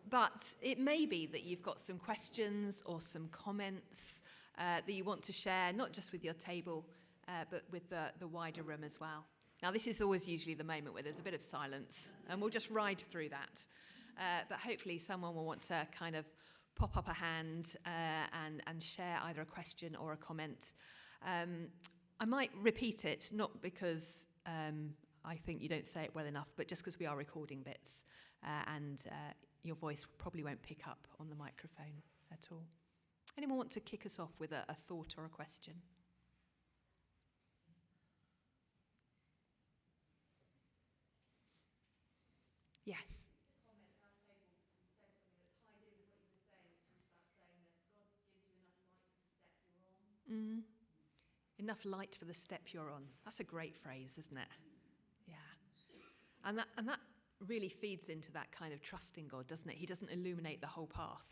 But it may be that you've got some questions or some comments that you want to share, not just with your table, but with the wider room as well. Now, this is always usually the moment where there's a bit of silence, and we'll just ride through that. But hopefully someone will want to kind of pop up a hand and share either a question or a comment. I might repeat it, not because I think you don't say it well enough, but just because we are recording bits and your voice probably won't pick up on the microphone at all. Anyone want to kick us off with a thought or a question? Yes. Enough light for the step you're on. That's a great phrase, isn't it? Yeah. And that really feeds into that kind of trusting God, doesn't it? He doesn't illuminate the whole path,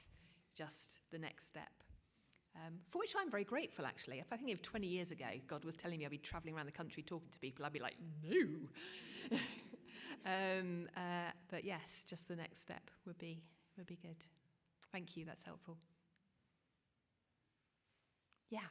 just the next step. For which I'm very grateful, actually. If I think of 20 years ago, God was telling me I'd be travelling around the country talking to people, I'd be like, no. But yes, just the next step would be good. Thank you, that's helpful. Yeah.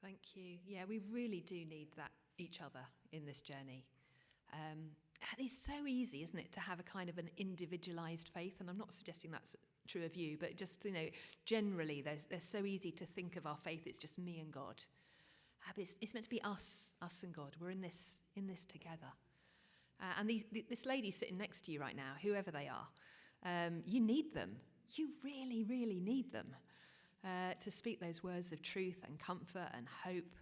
Thank you. Yeah, we really do need that each other in this journey. And it's so easy, isn't it, to have a kind of an individualized faith. And I'm not suggesting that's true of you, but just, generally, they're so easy to think of our faith, it's just me and God. But it's meant to be us and God. We're in this together. And this lady sitting next to you right now, whoever they are, you need them. You really, really need them. To speak those words of truth and comfort and hope.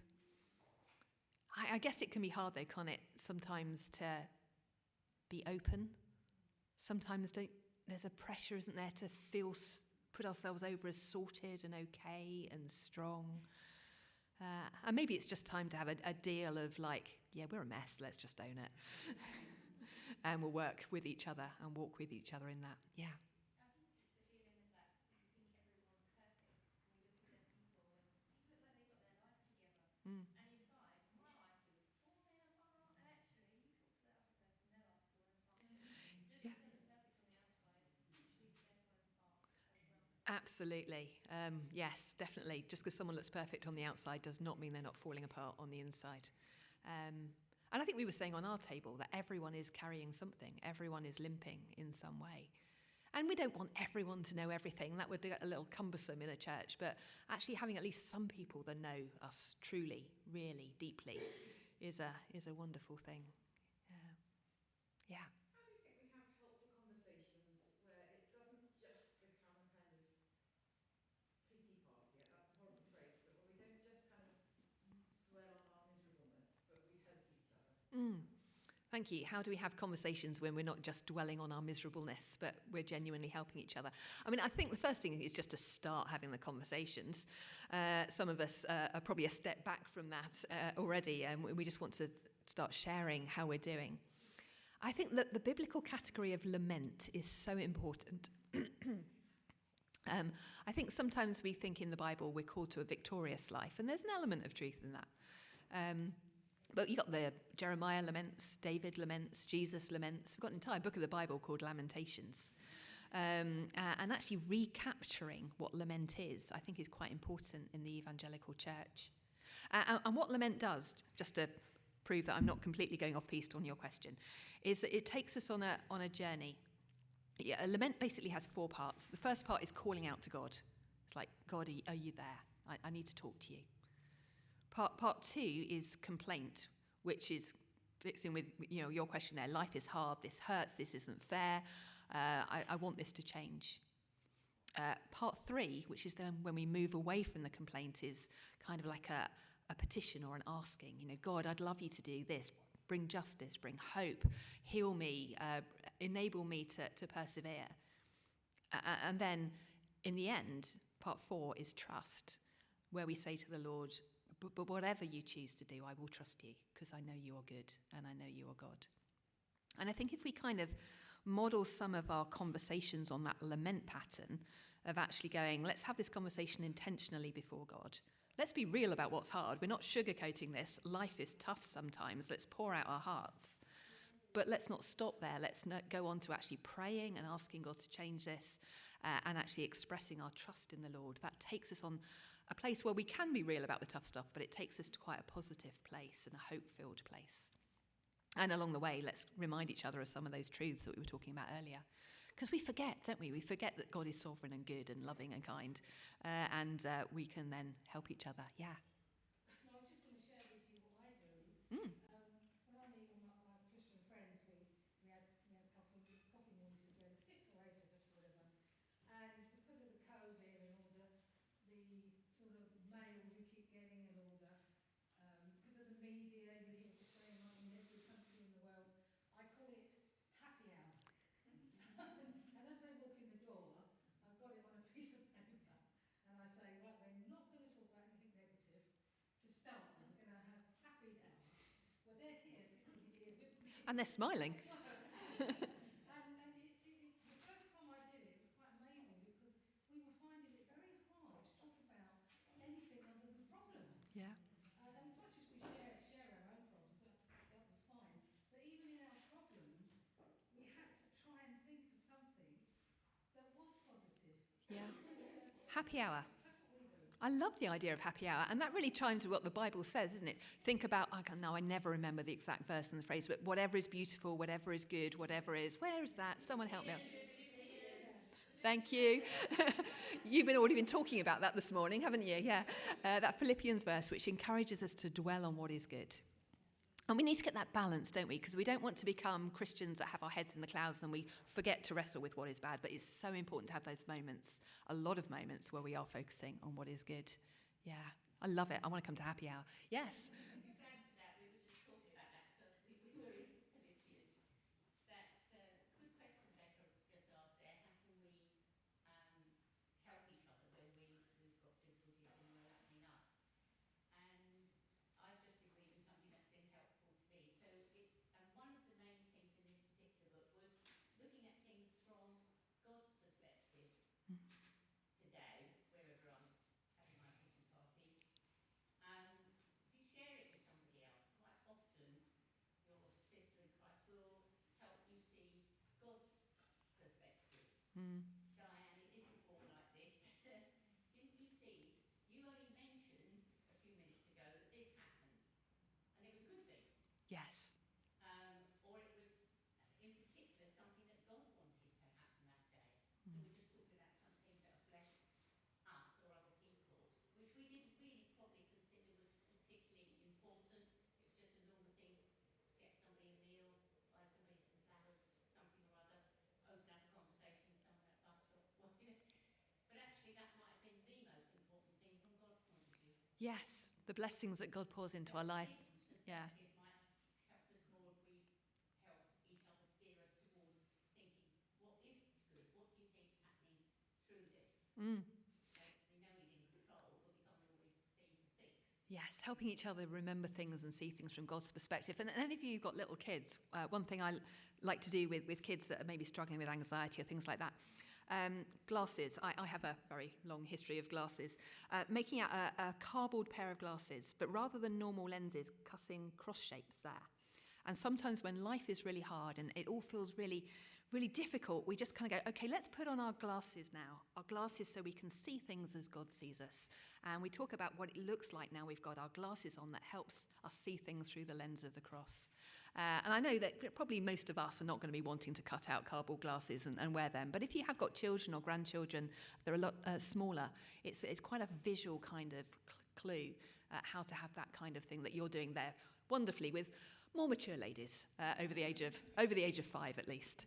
I guess it can be hard though, can't it, sometimes to be open. Sometimes there's a pressure, isn't there, to put ourselves over as sorted and okay and strong. And maybe it's just time to have a deal of like, yeah, we're a mess, let's just own it. And we'll work with each other and walk with each other in that. Yeah. Absolutely. Yes, definitely. Just because someone looks perfect on the outside does not mean they're not falling apart on the inside. And I think we were saying on our table that everyone is carrying something. Everyone is limping in some way. And we don't want everyone to know everything. That would be a little cumbersome in a church. But actually having at least some people that know us truly, really, deeply is a wonderful thing. Yeah. How do you think we have helpful conversations where it doesn't just become a kind of pity party? That's a horrible phrase, but where we don't just kind of dwell on our miserableness, but we help each other. Thank you. How do we have conversations when we're not just dwelling on our miserableness, but we're genuinely helping each other? I mean, I think the first thing is just to start having the conversations. Some of us are probably a step back from that already, and we just want to start sharing how we're doing. I think that the biblical category of lament is so important. I think sometimes we think in the Bible we're called to a victorious life, and there's an element of truth in that. But you've got the Jeremiah laments, David laments, Jesus laments. We've got an entire book of the Bible called Lamentations. And actually recapturing what lament is, I think, is quite important in the evangelical church. And what lament does, just to prove that I'm not completely going off-piste on your question, is that it takes us on a journey. Yeah, a lament basically has 4 parts. The first part is calling out to God. It's like, God, are you there? I need to talk to you. Part 2 is complaint, which is fixing with your question there. Life is hard. This hurts. This isn't fair. I want this to change. Part 3, which is then when we move away from the complaint, is kind of like a petition or an asking. God, I'd love you to do this. Bring justice. Bring hope. Heal me. Enable me to persevere. And then, in the end, part 4 is trust, where we say to the Lord, but whatever you choose to do, I will trust you because I know you are good and I know you are God. And I think if we kind of model some of our conversations on that lament pattern of actually going, let's have this conversation intentionally before God. Let's be real about what's hard. We're not sugarcoating this. Life is tough sometimes. Let's pour out our hearts. But let's not stop there. Let's go on to actually praying and asking God to change this and actually expressing our trust in the Lord. That takes us on a place where we can be real about the tough stuff, but it takes us to quite a positive place and a hope-filled place. And along the way, let's remind each other of some of those truths that we were talking about earlier. Because we forget, don't we? We forget that God is sovereign and good and loving and kind, and we can then help each other. Yeah. No, I was just going to share with you what I do. When I meet all my Christian friends, we had coffee mornings together, 6 or 8 of us, whatever. And because of the COVID and all the sort of mail you keep getting and all the because of the media, you hear what's going on in every country in the world. I call it happy hour. And as they walk in the door, I've got it on a piece of paper, and I say, right, we're not going to talk about anything negative to start with. We're going to have happy hour. Well, they're here, sitting here with me. And they're smiling. And the first time I did it was quite amazing because we were finding it very hard to talk about anything other than problems. Yeah. And as much as we share our own problems, but that was fine. But even in our problems, we had to try and think of something that was positive. Yeah. Happy hour. That's what we do. I love the idea of happy hour, and that really chimes with what the Bible says, isn't it? Think about, now I never remember the exact verse and the phrase, but whatever is beautiful, whatever is good, whatever is, where is that? Someone help me out. Thank you. You've already been talking about that this morning, haven't you? Yeah. That Philippians verse, which encourages us to dwell on what is good. And we need to get that balance, don't we? Because we don't want to become Christians that have our heads in the clouds and we forget to wrestle with what is bad. But it's so important to have those moments, a lot of moments, where we are focusing on what is good. Yeah, I love it. I want to come to happy hour. Yes. Just add to that, we were just talking about that. So we were in Philippians. That it's a good question Becca just asked there. How can we help each other when we've got difficulties and we're opening up? And I've just been reading something that's been helpful to me. So one of the main things in this particular book was looking at things from God's perspective today, wherever I'm having my pity party. If you share it with somebody else, quite often your sister in Christ will help you see God's perspective. Diane, it isn't all like this. Yes. Or it was, in particular, something that God wanted to happen that day. So we're just talking about some things that have blessed us or other people, which we didn't really probably consider was particularly important. It was just a normal thing, get somebody a meal, buy somebody some flowers, something or other, open up a conversation with someone at a bus stop. But actually that might have been the most important thing from God's point of view. Yes, the blessings that God pours into So our life. his Yeah. perspective might help us more if we help each other steer us towards thinking, what is good? What do you think is happening through this? We know he's in control, but we can't always see the fix. Yes, helping each other remember things and see things from God's perspective. And any of you who've got little kids, one thing I like to do with kids that are maybe struggling with anxiety or things like that, glasses. I have a very long history of glasses. Making out a cardboard pair of glasses, but rather than normal lenses, cutting cross shapes there. And sometimes when life is really hard and it all feels really, really difficult, we just kind of go, okay, let's put on our glasses now. Our glasses so we can see things as God sees us. And we talk about what it looks like now we've got our glasses on that helps us see things through the lens of the cross. And I know that probably most of us are not going to be wanting to cut out cardboard glasses and wear them. But if you have got children or grandchildren, they're a lot smaller. It's quite a visual kind of clue how to have that kind of thing that you're doing there wonderfully with more mature ladies over the age of 5 at least.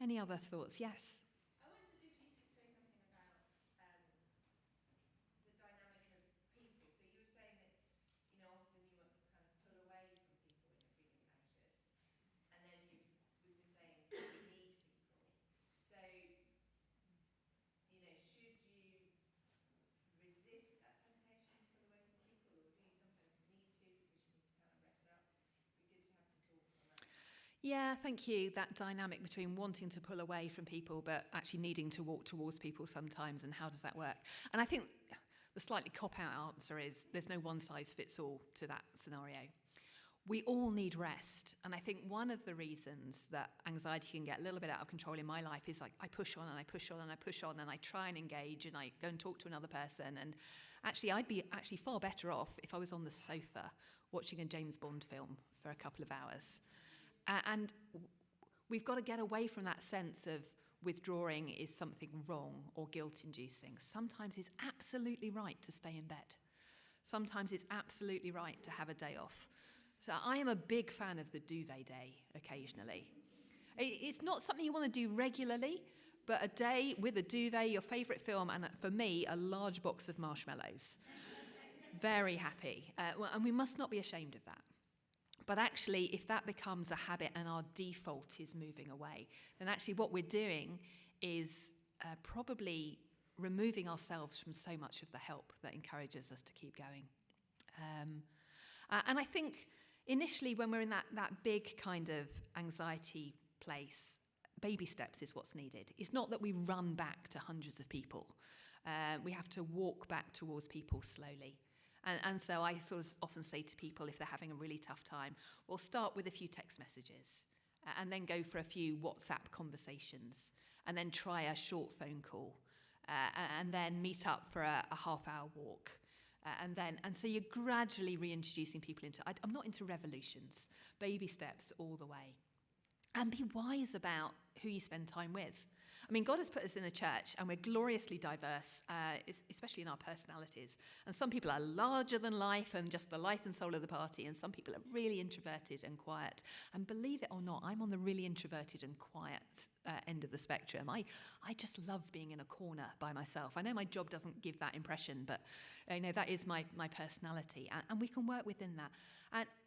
Any other thoughts? Yes. I wondered if you could say something about the dynamic of people. So you were saying that, often you want to kind of pull away from people when you're feeling anxious. And then we've been saying you need people. So, should you resist that temptation to pull away from people, or do you sometimes need to because you need to kind of rest up? It'd be good to have some thoughts on that. Yeah, thank you. That dynamic between wanting to pull away from people but actually needing to walk towards people sometimes, and how does that work? And I think the slightly cop-out answer is there's no one-size-fits-all to that scenario. We all need rest. And I think one of the reasons that anxiety can get a little bit out of control in my life is like I push on and I push on and I push on and I try and engage and I go and talk to another person. And actually, I'd be actually far better off if I was on the sofa watching a James Bond film for a couple of hours. And we've got to get away from that sense of withdrawing is something wrong or guilt-inducing. Sometimes it's absolutely right to stay in bed. Sometimes it's absolutely right to have a day off. So I am a big fan of the duvet day occasionally. It's not something you want to do regularly, but a day with a duvet, your favourite film, and for me, a large box of marshmallows. Very happy. And we must not be ashamed of that. But actually, if that becomes a habit and our default is moving away, then actually what we're doing is probably removing ourselves from so much of the help that encourages us to keep going. And I think initially when we're in that big kind of anxiety place, baby steps is what's needed. It's not that we run back to hundreds of people. We have to walk back towards people slowly. And so I sort of often say to people, if they're having a really tough time, well, start with a few text messages and then go for a few WhatsApp conversations and then try a short phone call and then meet up for a half-hour walk. And so you're gradually reintroducing people into, I'm not into revolutions, baby steps all the way. And be wise about who you spend time with. I mean, God has put us in a church and we're gloriously diverse, especially in our personalities. And some people are larger than life and just the life and soul of the party. And some people are really introverted and quiet. And believe it or not, I'm on the really introverted and quiet end of the spectrum. I just love being in a corner by myself. I know my job doesn't give that impression, but that is my personality. And we can work within that.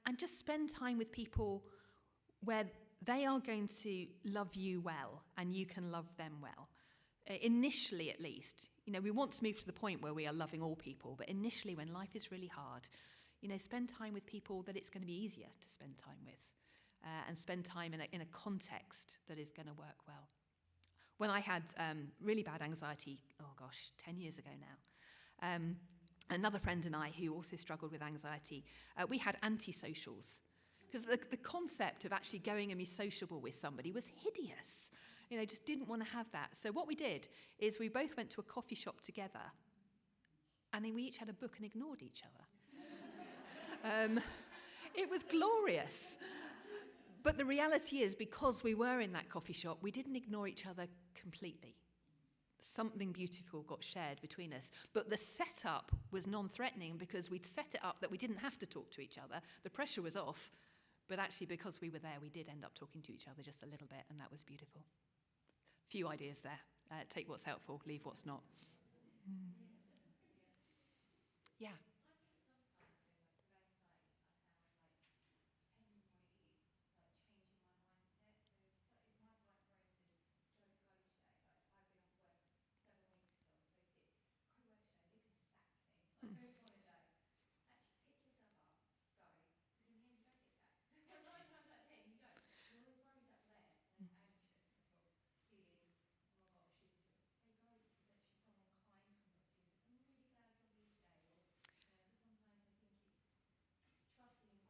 And just spend time with people where they are going to love you well and you can love them well. Initially, at least, we want to move to the point where we are loving all people, but initially when life is really hard, spend time with people that it's going to be easier to spend time with and spend time in a context that is going to work well. When I had really bad anxiety, 10 years ago now, another friend and I who also struggled with anxiety, we had anti-socials. Because the concept of actually going and be sociable with somebody was hideous. Just didn't want to have that. So what we did is we both went to a coffee shop together And then we each had a book and ignored each other. It was glorious. But the reality is, because we were in that coffee shop, we didn't ignore each other completely. Something beautiful got shared between us. But the setup was non-threatening because we'd set it up that we didn't have to talk to each other. The pressure was off. But actually, because we were there, we did end up talking to each other just a little bit, and that was beautiful. Few ideas there. Take what's helpful, leave what's not. Yeah. I think sometimes, so like with anxieties, I found like depending on what it is, like changing my mindset. So if my brain says don't go today, like I've been off work 7 weeks because I was so sick. Go to work today, lick of the sack thing, like go to holiday. Actually pick yourself up, go, because in the end you don't get sacked. 9 times out of 10 you don't. And all those worries up there, and those anxious sort of feeling, oh my gosh, this is they go because actually someone kind comes up to you and says, I'm really glad you're here today, or so sometimes I think it's trusting in God and saying to God, what shall I do? And then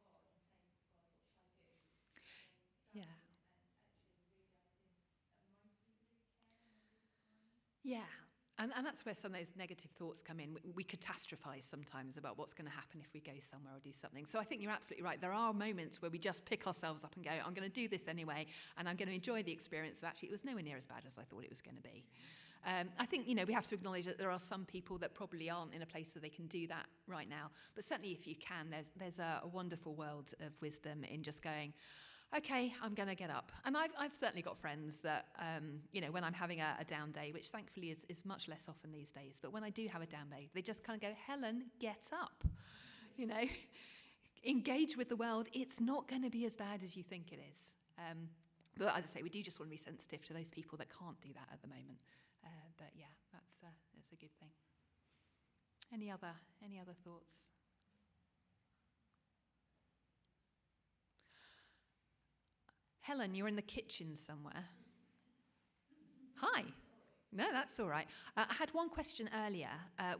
Yeah. going and actually realising that most people do care and they're really kind. Yeah. And that's where some of those negative thoughts come in. We catastrophize sometimes about what's going to happen if we go somewhere or do something. So I think you're absolutely right. There are moments where we just pick ourselves up and go, I'm going to do this anyway, and I'm going to enjoy the experience of actually it was nowhere near as bad as I thought it was going to be. I think, we have to acknowledge that there are some people that probably aren't in a place that they can do that right now. But certainly if you can, there's a wonderful world of wisdom in just going, okay, I'm going to get up. And I've certainly got friends that, when I'm having a down day, which thankfully is much less often these days, but when I do have a down day, they just kind of go, Helen, get up. Engage with the world. It's not going to be as bad as you think it is. But as I say, we do just want to be sensitive to those people that can't do that at the moment. But yeah, that's a good thing. Any other thoughts? Helen, you're in the kitchen somewhere. Hi. No, that's all right. I had one question earlier,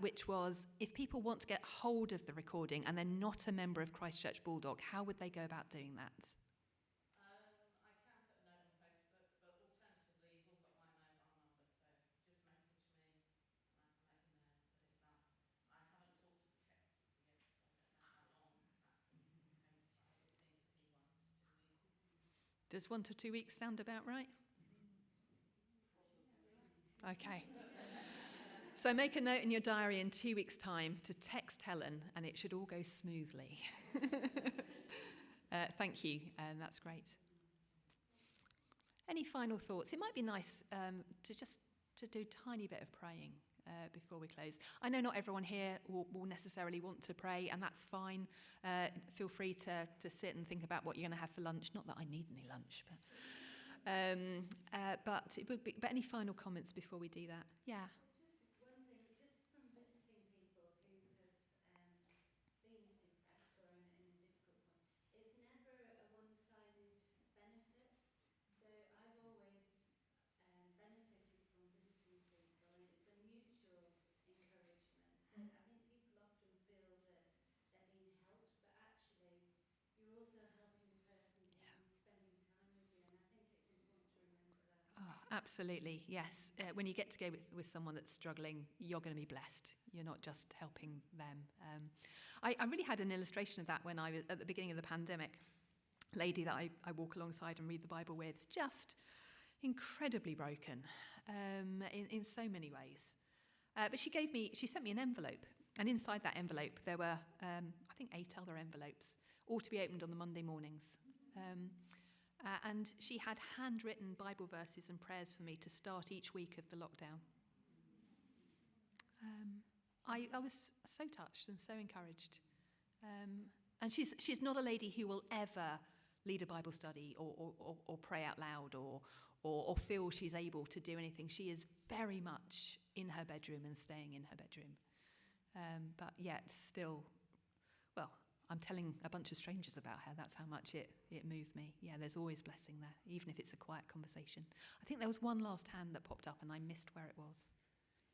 which was, if people want to get hold of the recording and they're not a member of Christchurch Bulldog, how would they go about doing that? I can put a note on Facebook, but alternatively, you've all got my mobile number, so just message me and I can let you know that it's up. I haven't talked to the tech people yet, so I don't know how long that sort of takes, but I would think it'd be 1 to 2 weeks. Does 1 to 2 weeks sound about right? Okay. So make a note in your diary in 2 weeks' time to text Helen, and it should all go smoothly. Thank you, that's great. Any final thoughts? It might be nice to do a tiny bit of praying before we close. I know not everyone here will necessarily want to pray, and that's fine. Feel free to sit and think about what you're going to have for lunch. Not that I need any lunch, but any final comments before we do that? Yeah. Just one thing, just from visiting people who have been depressed or in a difficult point, it's never a one-sided benefit. So I've always benefited from visiting people, and it's a mutual encouragement. So I think people often feel that they're being helped, but actually you're also helping the person who's spending time with you, and I think it's important to remember that. Oh, absolutely, yes. When you get to go with someone that's struggling, you're going to be blessed. You're not just helping them. I really had an illustration of that when I was at the beginning of the pandemic. A lady that I walk alongside and read the Bible with, just incredibly broken in so many ways. But she sent me an envelope, and inside that envelope there were, I think, 8 other envelopes, all to be opened on the Monday mornings. And she had handwritten Bible verses and prayers for me to start each week of the lockdown. I was so touched and so encouraged. And she's not a lady who will ever lead a Bible study or pray out loud or feel she's able to do anything. She is very much in her bedroom and staying in her bedroom. But yet still, well, I'm telling a bunch of strangers about her. That's how much it moved me. Yeah, there's always blessing there, even if it's a quiet conversation. I think there was one last hand that popped up and I missed where it was.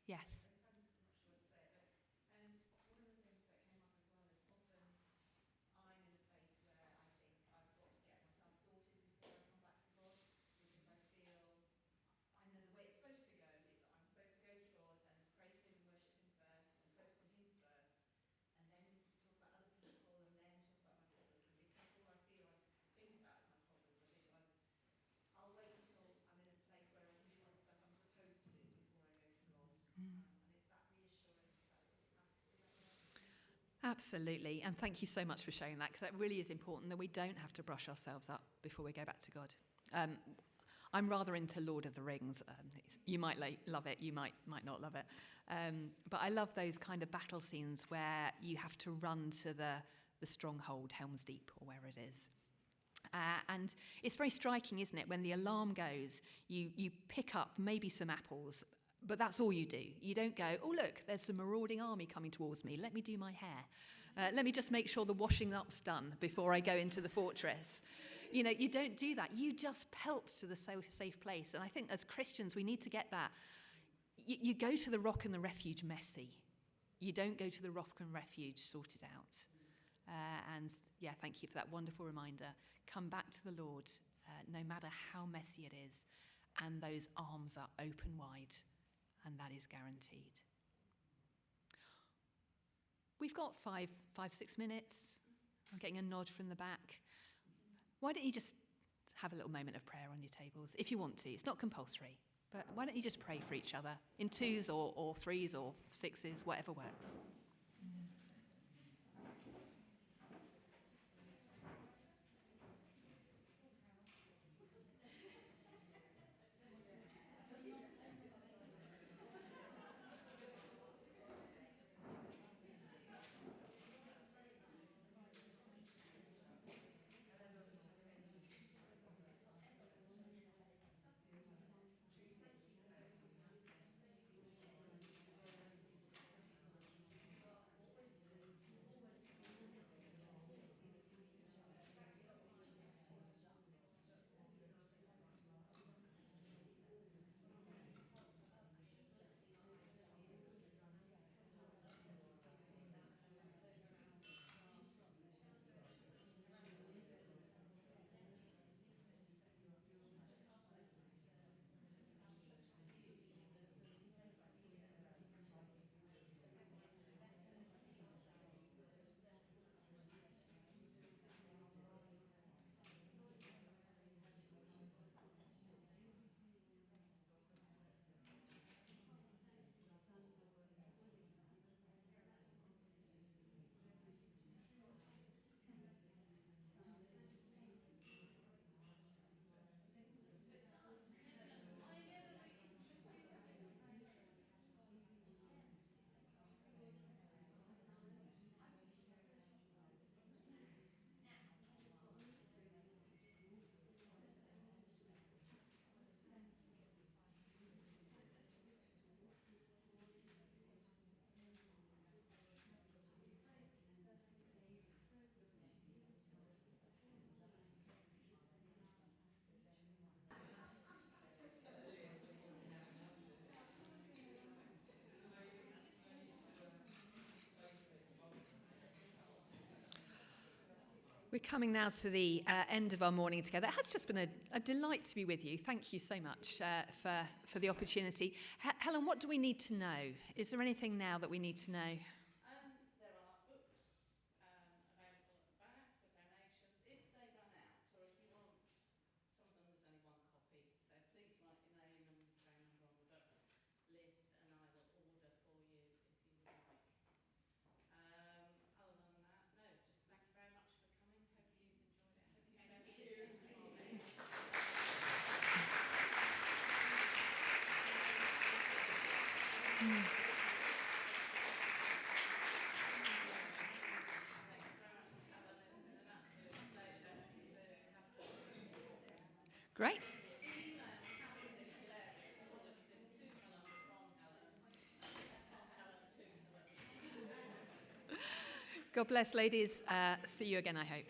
Yes. I'm not sure what to say, but one of the things that came up as well is often I'm in a place where I think I've got to get myself sorted before I come back to God, because I feel I know the way it's supposed to go is that I'm supposed to go to God and praise Him and worship Him first and focus on Him first. Absolutely. And thank you so much for sharing that, because that really is important, that we don't have to brush ourselves up before we go back to God. I'm rather into Lord of the Rings. You might love it, you might not love it. But I love those kind of battle scenes where you have to run to the stronghold, Helm's Deep, or wherever it is. And it's very striking, isn't it? When the alarm goes, you pick up maybe some apples, but that's all you do. You don't go, oh, look, there's a marauding army coming towards me. Let me do my hair. Let me just make sure the washing up's done before I go into the fortress. You know, you don't do that. You just pelt to the safe place. And I think as Christians, we need to get that. You go to the rock and the refuge messy. You don't go to the rock and refuge sorted out. And yeah, thank you for that wonderful reminder. Come back to the Lord, no matter how messy it is. And those arms are open wide. And that is guaranteed. We've got 6 minutes. I'm getting a nod from the back. Why don't you just have a little moment of prayer on your tables, if you want to. It's not compulsory, but why don't you just pray for each other in 2s or 3s or 6s, whatever works. We're coming now to the end of our morning together. It has just been a delight to be with you. Thank you so much for the opportunity. Helen, what do we need to know? Is there anything now that we need to know? There are books available at the back for donations if they run out, or if you want some of them, there's only one copy. So please write your name and phone number on the book list, and I will order for you if you would like. Other than that, no, just thank you very much for coming. Hope you enjoyed it. Hope you benefited from it. Thank you very much, Helen. It's been an absolute pleasure to have you. Great. The email Helen is hilarious. It's been to Helen from Helen, from Helen to Helen. God bless, ladies. See you again, I hope.